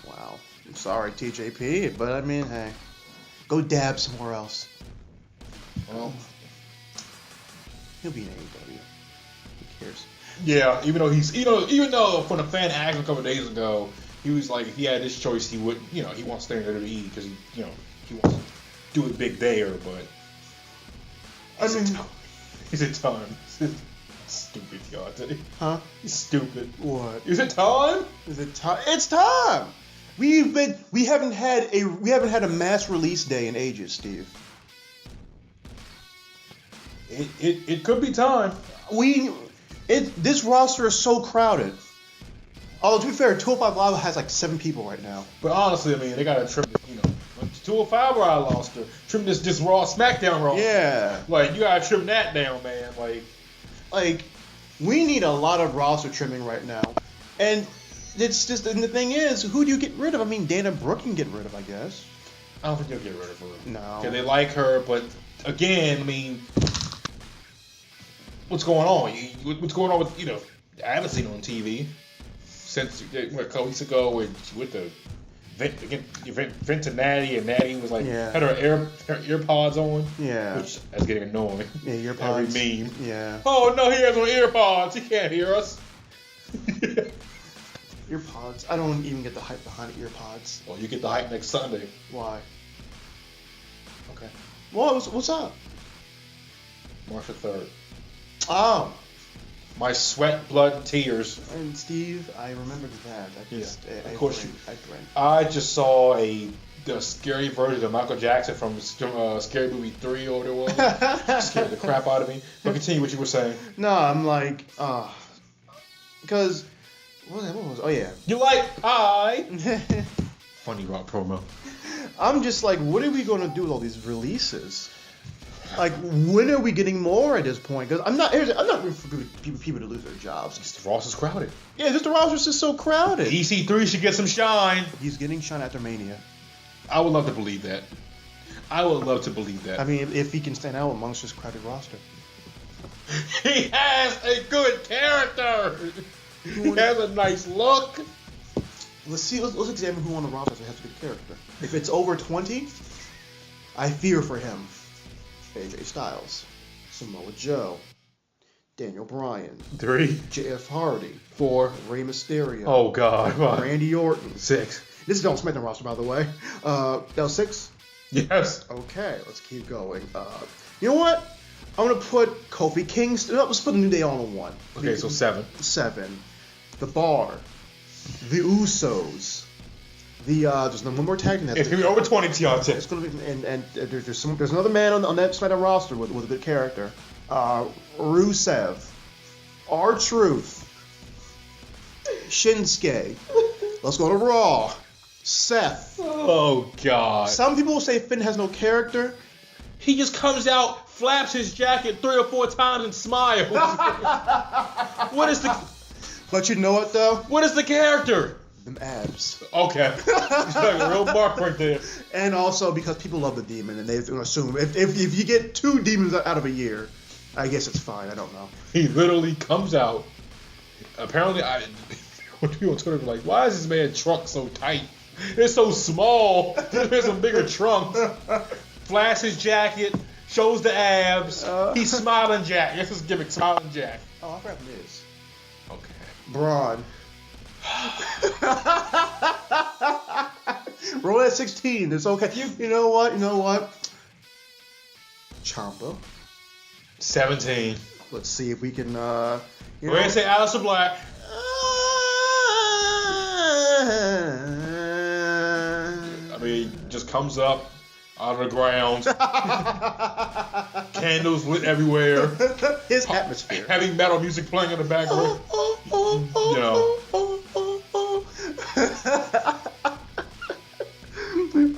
wow. I'm sorry, TJP, but I mean, hey, go dab somewhere else. well, He'll be in AEW. Who cares? yeah. Even though from the fan asked him a couple of days ago, he was like, if he had this choice, he would, he wants to stay in WWE because he wants to do it big there, but I mean, he's a ton. Stupid, Tionte. Huh? Stupid. What? Is it time? Is it time? It's time. We haven't had a mass release day in ages, Steve. It could be time. This roster is so crowded. Although to be fair, 205 Live has like 7 people right now. But honestly, I mean, they gotta trim it, 205 where I lost her. Trim this Raw SmackDown Raw. Yeah. Like, you gotta trim that down, man. Like, we need a lot of roster trimming right now. And it's just, and the thing is, who do you get rid of? I mean, Dana Brooke can get rid of, I guess. I don't think they'll get rid of her. No. Because they like her, but again, I mean, what's going on? What's going on with, I haven't seen her on TV since a couple weeks ago when she went to Vent to Natty, and Natty was like, had her earpods on. Yeah. Which is getting annoying. Yeah, earpods. Every meme. Yeah. Oh, no, he has on earpods. He can't hear us. Earpods. I don't even get the hype behind earpods. Well, you get the hype next Sunday. Why? Okay. Well, what's up? March the 3rd. Oh. My sweat, blood, and tears. And Steve, I remembered that. Of course I grinned. I just saw the scary version of Michael Jackson from Scary Movie 3 or whatever it was. Scared the crap out of me. But continue what you were saying. No, I'm like, because, what was it? Oh, yeah. You like pie? Funny rock promo. I'm just like, what are we going to do with all these releases? Like, when are we getting more at this point? Because I'm not rooting for people to lose their jobs. The roster's crowded. Yeah, just the roster's just so crowded. EC3 should get some shine. He's getting shine after Mania. I would love to believe that. I mean, if he can stand out amongst this crowded roster. He has a good character. He has a nice look. Let's examine who on the roster has a good character. If it's over 20, I fear for him. AJ Styles, Samoa Joe, Daniel Bryan, 3, JF Hardy, 4, Rey Mysterio. Oh God, Randy Orton, 6. This is on SmackDown roster, by the way. That was 6. Yes. Okay, let's keep going. You know what? I'm gonna put Kofi Kingston. No, let's put the New Day all in one. Okay, so 7. 7. The Bar, the Usos. There's one more tag team. It's gonna be over 20, Tionte. It's gonna be, and there's another man on that SmackDown roster with a good character. Rusev, R-Truth, Shinsuke. Let's go to Raw. Seth. Oh God. Some people will say Finn has no character. He just comes out, flaps his jacket 3 or 4 times, and smiles. What is the? But you know what though? What is the character? Them abs. Okay. It's like a real mark right there. And also because people love the demon, and they're gonna assume if you get 2 demons out of a year, I guess it's fine. I don't know. He literally comes out. Apparently, when people on Twitter were like, "Why is this man's trunk so tight? It's so small. There's a bigger trunk." Flash his jacket, shows the abs. He's smiling Jack. This is gimmick, smiling Jack. Oh, I forgot what it is. Okay. Braun. Roll at 16. It's okay. You know what? Ciampa. 17. Let's see if we can. We're gonna say Aleister Black. I mean, just comes up out of the ground. Candles lit everywhere. His atmosphere. Having metal music playing in the background.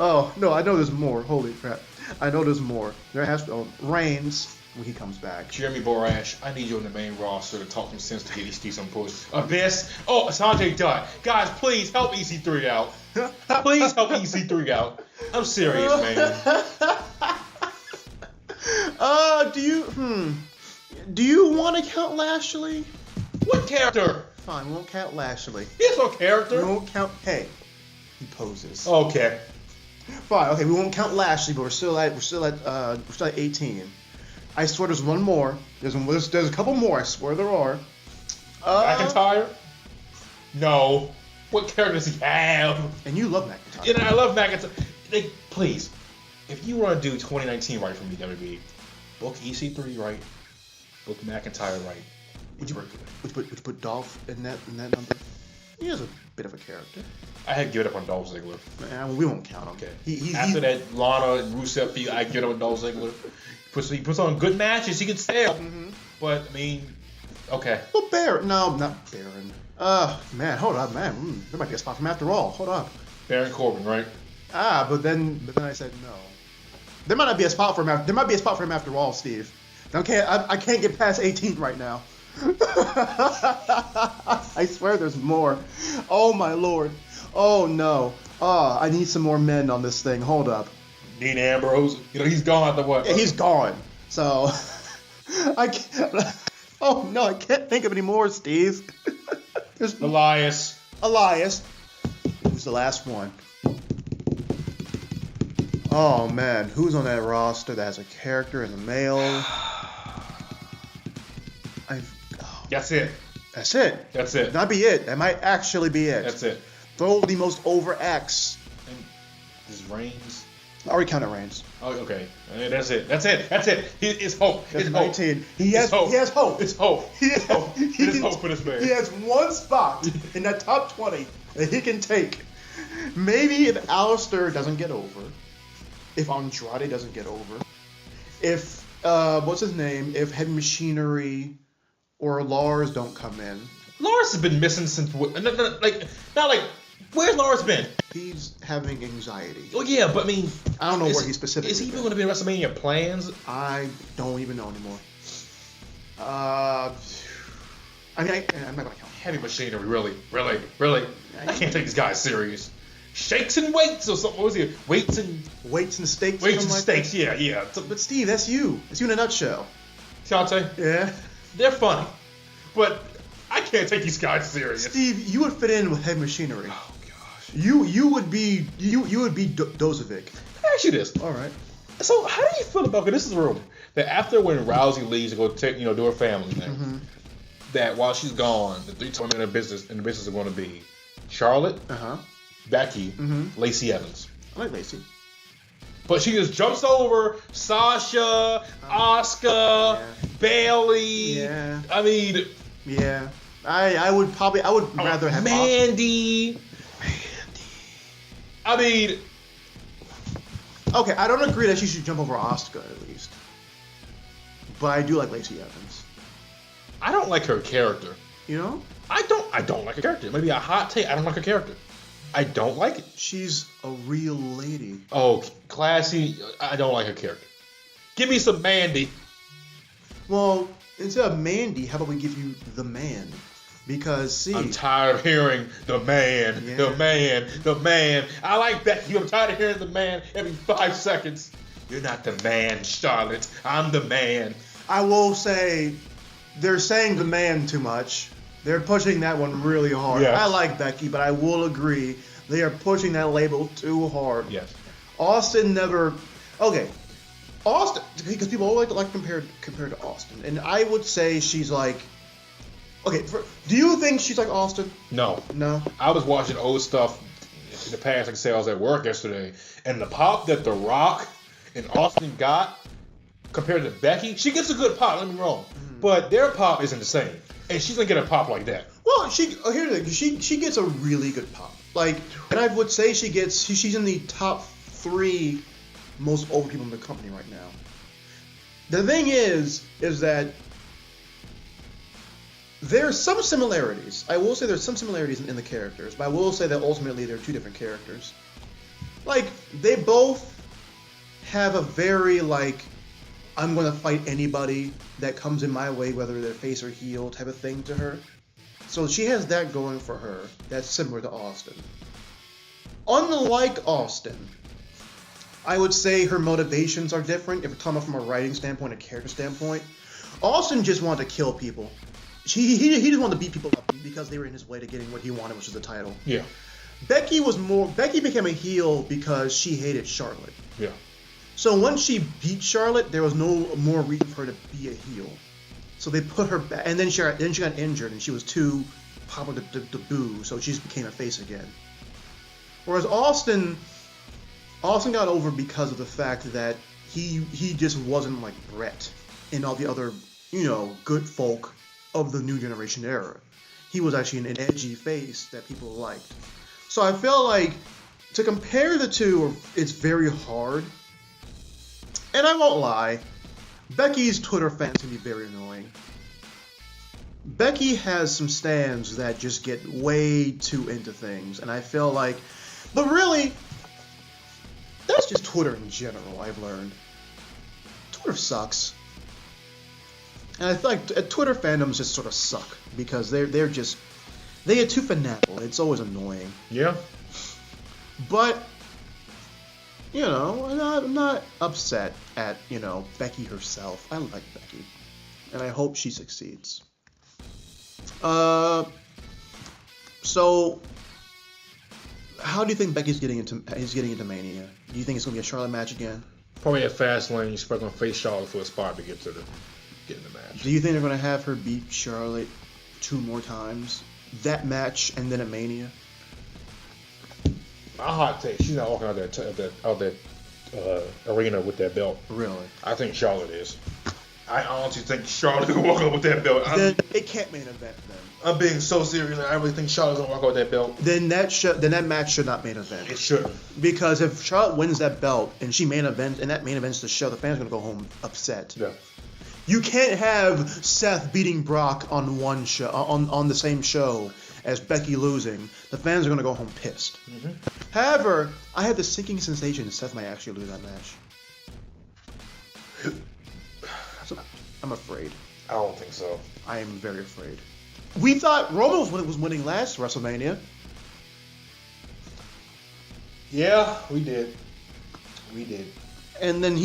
Oh, no, I know there's more. Holy crap. I know there's more. There has to be Reigns when he comes back. Jeremy Borash, I need you on the main roster to talk some sense to get these some push. Abyss. Oh, Sanjay Dutt. Guys, please help EC3 out. Please help EC3 out. I'm serious, man. Do you want to count Lashley? What character? Fine, we won't count Lashley. He has no character. We won't count. Hey, he poses. Okay. Fine. Okay, we won't count Lashley, but we're still at 18. I swear there's one more. There's a couple more. I swear there are. McIntyre? No. What character does he have? And you love McIntyre. And I love McIntyre. Please, if you want to do 2019 right for me, WWE, book EC3 right, book McIntyre right, Would you put Dolph in that number? He has a bit of a character. I had to give it up on Dolph Ziggler. Man, we won't count him. Okay. After that Lana and Rusev feud, I get it on Dolph Ziggler. He puts on good matches. He can sell. Mm-hmm. But I mean, okay. Well, Baron. No, not Baron. Man, hold up, man. There might be a spot for him after all. Hold up. Baron Corbin, right? But then I said no. There might not be a spot for him. There might be a spot for him after all, Steve. I can't get past 18th right now. I swear there's more. Oh my lord. Oh no. I need some more men on this thing. Hold up. Dean Ambrose. He's gone after what? Yeah, he's gone. So I can't. Oh no, I can't think of any more, Steve. There's Elias. Who's the last one? Oh man, who's on that roster that has a character in the male? That's it. That's it. That might be it. That might actually be it. That's it. Throw the most over X. And this Reigns. I already counted Reigns. Oh, okay. That's it. It's hope. That's It's 19. Hope. He has hope. It's hope. It's hope. It's hope for this man. He has one spot in that top 20 that he can take. Maybe if Alistair doesn't get over, if Andrade doesn't get over, if what's his name? If Heavy Machinery or Lars don't come in. Lars has been missing since where's Lars been? He's having anxiety. Oh yeah, but I mean, I don't know where he's specifically. Is he even going to be in WrestleMania plans? I don't even know anymore. I mean, I'm not gonna count. Heavy Machinery, really. I can't take these guys serious. Shakes and weights or something. What was he? Weights and steaks. Weights and steaks. Yeah. But Steve, that's you. That's you in a nutshell. Tionte. Yeah. They're funny, but I can't take these guys serious. Steve, you would fit in with Heavy Machinery. Oh gosh. You would be Dozovic. Let me ask you this. All right. So how do you feel about? Because this is a rumor that after when Rousey leaves to go do her family thing, mm-hmm. that while she's gone, the three women in the business are going to be Charlotte, Becky, mm-hmm. Lacey Evans. I like Lacey. But she just jumps over Sasha, Asuka, Bailey. Yeah. I mean. Yeah. I would rather have Mandy. I mean. Okay, I don't agree that she should jump over Asuka at least. But I do like Lacey Evans. I don't like her character. You know? I don't like her character. Maybe a hot take. I don't like her character. I don't like it. She's a real lady. Oh, classy. I don't like her character. Give me some Mandy. Well, instead of Mandy, how about we give you the man? Because, see... I'm tired of hearing the man, yeah. the man. I like Becky. I'm tired of hearing the man every 5 seconds. You're not the man, Charlotte. I'm the man. I will say, they're saying the man too much. They're pushing that one really hard. Yes. I like Becky, but I will agree they are pushing that label too hard. Yes. Austin never. Okay, Austin, because people always like compared to Austin, and I would say she's like. Okay, do you think she's like Austin? No. No. I was watching old stuff in the past, like I said, I was at work yesterday, and the pop that The Rock and Austin got compared to Becky, she gets a good pop. Don't get me wrong, but their pop isn't the same. And she's gonna get a pop like that. Well, here's the thing. She gets a really good pop. Like, and I would say she's in the top 3 most over people in the company right now. The thing is that there's some similarities. I will say there's some similarities in the characters, but I will say that ultimately they're 2 different characters. Like, they both have a very I'm going to fight anybody that comes in my way, whether they're face or heel, type of thing to her. So she has that going for her. That's similar to Austin. Unlike Austin, I would say her motivations are different if we're talking about from a writing standpoint, a character standpoint. Austin just wanted to kill people. He just wanted to beat people up because they were in his way to getting what he wanted, which was the title. Yeah. Becky became a heel because she hated Charlotte. Yeah. So once she beat Charlotte, there was no more reason for her to be a heel. So they put her back, and then she got injured, and she was too popular to boo, so she just became a face again. Whereas Austin got over because of the fact that he just wasn't like Brett and all the other, good folk of the New Generation era. He was actually an edgy face that people liked. So I feel like to compare the two, it's very hard. And I won't lie, Becky's Twitter fans can be very annoying. Becky has some stands that just get way too into things, and I feel like, but really, that's just Twitter in general, I've learned. Twitter sucks. And I feel like Twitter fandoms just sort of suck, because they get too fanatical. It's always annoying. Yeah. But, I'm not upset at, Becky herself. I like Becky. And I hope she succeeds. So, how do you think Becky's getting into Mania? Do you think it's gonna be a Charlotte match again? Probably at Fastlane. She's probably gonna face Charlotte for a spot to get in the match. Do you think they're gonna have her beat Charlotte 2 more times? That match and then at Mania? My hot take: she's not walking out that arena with that belt. Really? I think Charlotte is. I honestly think Charlotte's gonna walk out with that belt. Then it can't main event then. I'm being so serious. I really think Charlotte's gonna walk out with that belt. Then that match should not main event. It shouldn't. Because if Charlotte wins that belt and she main events and that main events the show, the fans are gonna go home upset. Yeah. You can't have Seth beating Brock on one show on the same show as Becky losing. The fans are gonna go home pissed. Mm-hmm. However, I have the sinking sensation that Seth might actually lose that match. So I'm afraid. I don't think so. I am very afraid. We thought Roman was winning last WrestleMania. Yeah, we did. And then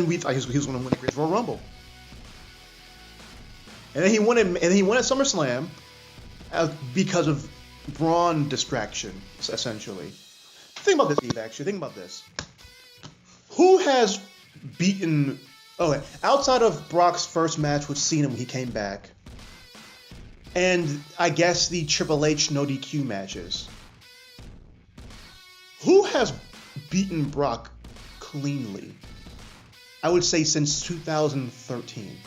we thought he was going to win the Great Royal Rumble. And then he won at SummerSlam because of Braun distraction, essentially. Think about this, Steve. Actually, think about this. Who has beaten? Outside of Brock's first match with Cena when he came back, and I guess the Triple H no DQ matches. Who has beaten Brock cleanly? I would say since 2013.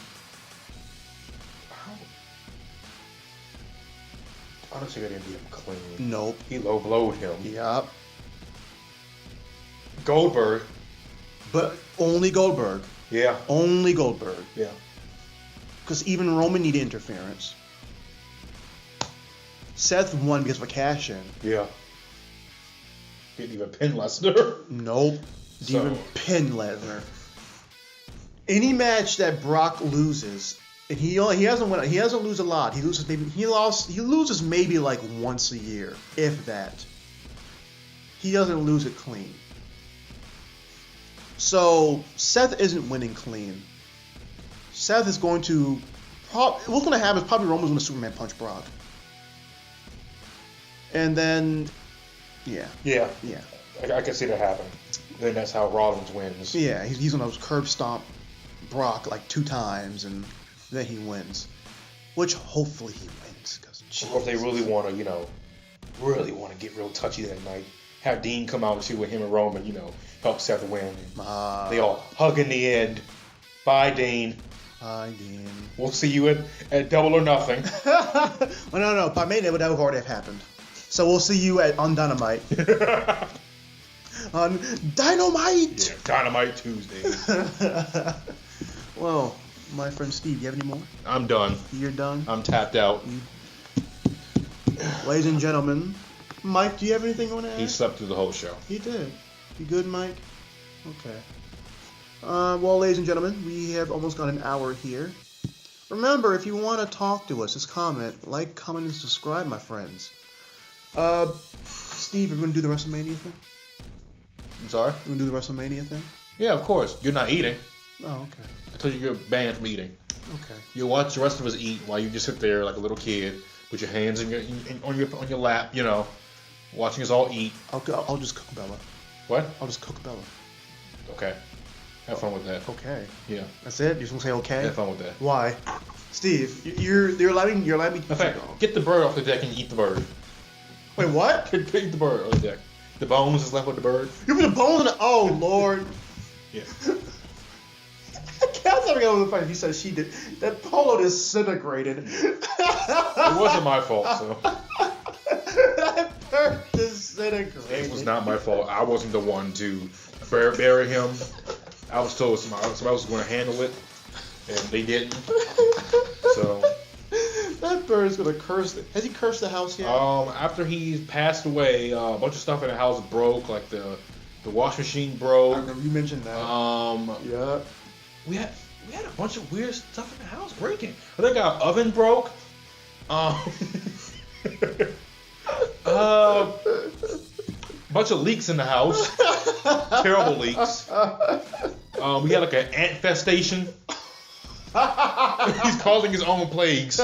Honestly, I didn't beat him clean. Nope. He low blowed him. Yep. Goldberg. But only Goldberg. Yeah. Only Goldberg. Yeah. Because even Roman needed interference. Seth won because of a cash-in. Yeah. Didn't even pin Lesnar. Nope. Didn't even pin Lesnar. Any match that Brock loses, and he doesn't win. He doesn't lose a lot. He loses maybe like once a year, if that. He doesn't lose it clean. So Seth isn't winning clean. Seth is going to. What's going to happen is probably Roman's going to Superman punch Brock. And then, yeah. I can see that happen. Then that's how Rollins wins. Yeah, he's going to curb stomp Brock like 2 times, and then he wins. Which hopefully he wins. Or if they really want to, get real touchy that night, have Dean come out and see with him and Roman, help Seth win. They all hug in the end. Bye, Dean. Bye, Dean. We'll see you at Double or Nothing. Well, no. By May, that would already have happened. So we'll see you on Dynamite. On Dynamite! Yeah, Dynamite Tuesday. Well, my friend Steve, you have any more? I'm done. You're done? I'm tapped out. Ladies and gentlemen, Mike, do you have anything you want to add? He slept through the whole show. He did. You good, Mike? Okay. Well, ladies and gentlemen, we have almost got an hour here. Remember, if you want to talk to us, just comment, comment, and subscribe, my friends. Steve, are we going to do the WrestleMania thing? I'm sorry? We're going to do the WrestleMania thing? Yeah, of course. You're not eating. Oh, okay. I told you you're banned from eating. Okay. You watch the rest of us eat while you just sit there like a little kid, with your hands on your lap, watching us all eat. I'll just cook Bella. What? I'll just cook Bella. Okay. Have fun with that. Okay. Yeah. That's it? You're just gonna say okay? Have fun with that. Why? Steve, you're allowing me. In fact, get the bird off the deck and eat the bird. Wait, what? Eat the bird on the deck. The bones is left with the bird. You put the bones in it? Oh, Lord. Yeah. Cat's never got on the fight. He said she did. That polo disintegrated. It wasn't my fault, so. That bird disintegrated. It was not my fault. I wasn't the one to bury him. I was told somebody else was going to handle it, and they didn't. So. That bird's gonna curse it. Has he cursed the house yet? After he passed away, a bunch of stuff in the house broke, like the wash machine broke. I remember you mentioned that. Yeah. We had a bunch of weird stuff in the house breaking. I think our oven broke. Bunch of leaks in the house. Terrible leaks. We had like an ant infestation. He's causing his own plagues.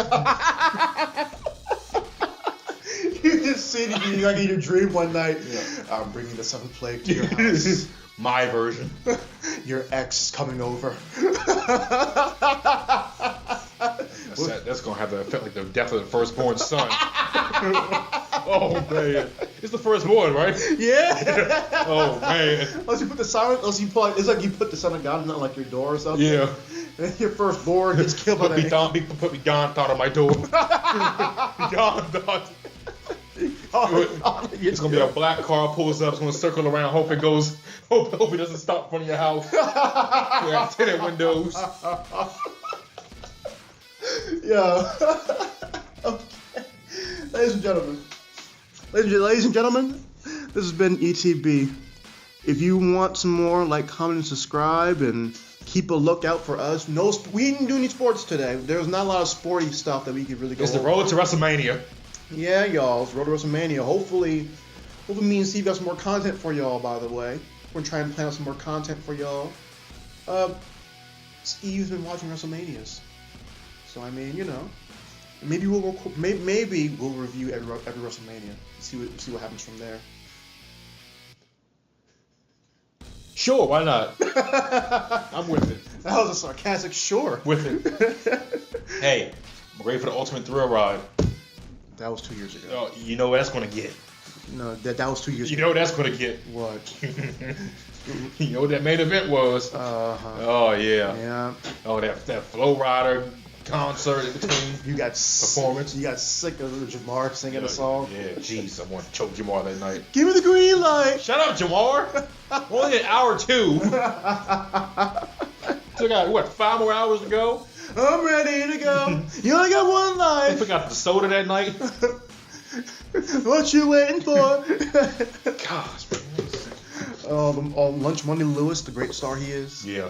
You just see it like in your dream one night. Yeah. I'm bringing the seventh plague to your house. My version. Your ex is coming over. That's gonna have the effect like the death of the firstborn son. Oh man, it's the firstborn, right? Yeah. Oh man. Unless you put the silent, it's like you put the son of God on like your door or something. Yeah. And your firstborn gets killed by that. Put me John thought on my door. John thought. It's gonna be a black car pulls up. It's gonna circle around. Hope it doesn't stop in front of your house. We have tinted windows. Yeah. Okay. Ladies and gentlemen, this has been EtB. If you want some more, like, comment, and subscribe, and keep a lookout for us. We didn't do any sports today. There's not a lot of sporty stuff that we could really go It's the over. road to WrestleMania. Yeah, y'all. It's road to WrestleMania. Hopefully me and Steve got some more content for y'all, by the way. We're trying to plan out some more content for y'all. Steve's been watching WrestleManias. So, I mean, you know, maybe we'll review every WrestleMania. See what happens from there. Sure, why not? I'm with it. That was a sarcastic sure. With it. Hey, I'm ready for the ultimate thrill ride. That was 2 years ago. Oh, you know what that's gonna get. No, that was 2 years You ago. know what that's gonna get. What? You know what that main event was. Oh yeah. Yeah. Oh, that Flow Rider concert in between. You got performance. You got sick of Jamar singing a song. Yeah, jeez, I want to choke Jamar that night. Give me the green light. Shut up, Jamar. Only an hour 2. Still got what, 5 more hours to go? I'm ready to go. You only got one I life. forgot the soda that night. What you waiting for? Gosh, man. Lunch Money Lewis, the great star he is. Yeah.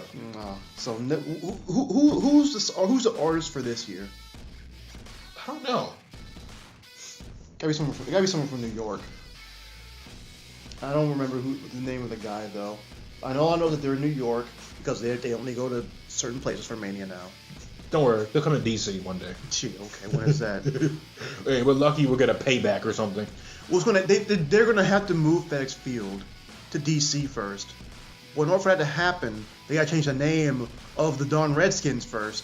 So who's the artist for this year? I don't know. Gotta be someone from New York. I don't remember the name of the guy though. I know that they're in New York because they only go to certain places for Mania now. Don't worry, they'll come to DC one day. Gee, okay, when is that? Hey, we're lucky we'll get a payback or something. Well, they're gonna have to move FedEx Field to DC first. Well, in order for that to happen, they gotta change the name of the darn Redskins first.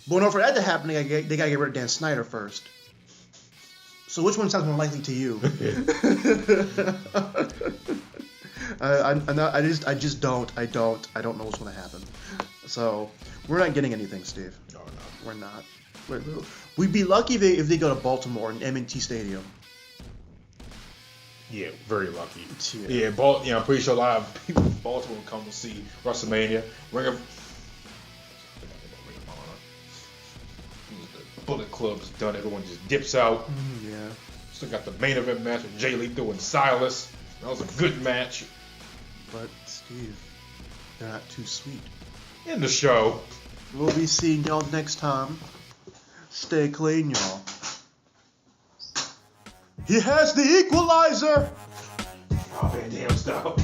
But in order for that to happen, they gotta get rid of Dan Snyder first. So which one sounds more likely to you? I don't know what's gonna happen. So we're not getting anything, Steve. No. We're not. We'd be lucky if they go to Baltimore and M&T Stadium. Yeah, very lucky. Yeah. Yeah, I'm pretty sure a lot of people from Baltimore will come to see WrestleMania. The Bullet Club's done. Everyone just dips out. Yeah. Still got the main event match with Jay Lethal and Silas. That was a good match. But Steve, they're not too sweet. In the show. We'll be seeing y'all next time. Stay clean, y'all. He has the equalizer! Oh, man, damn stuff.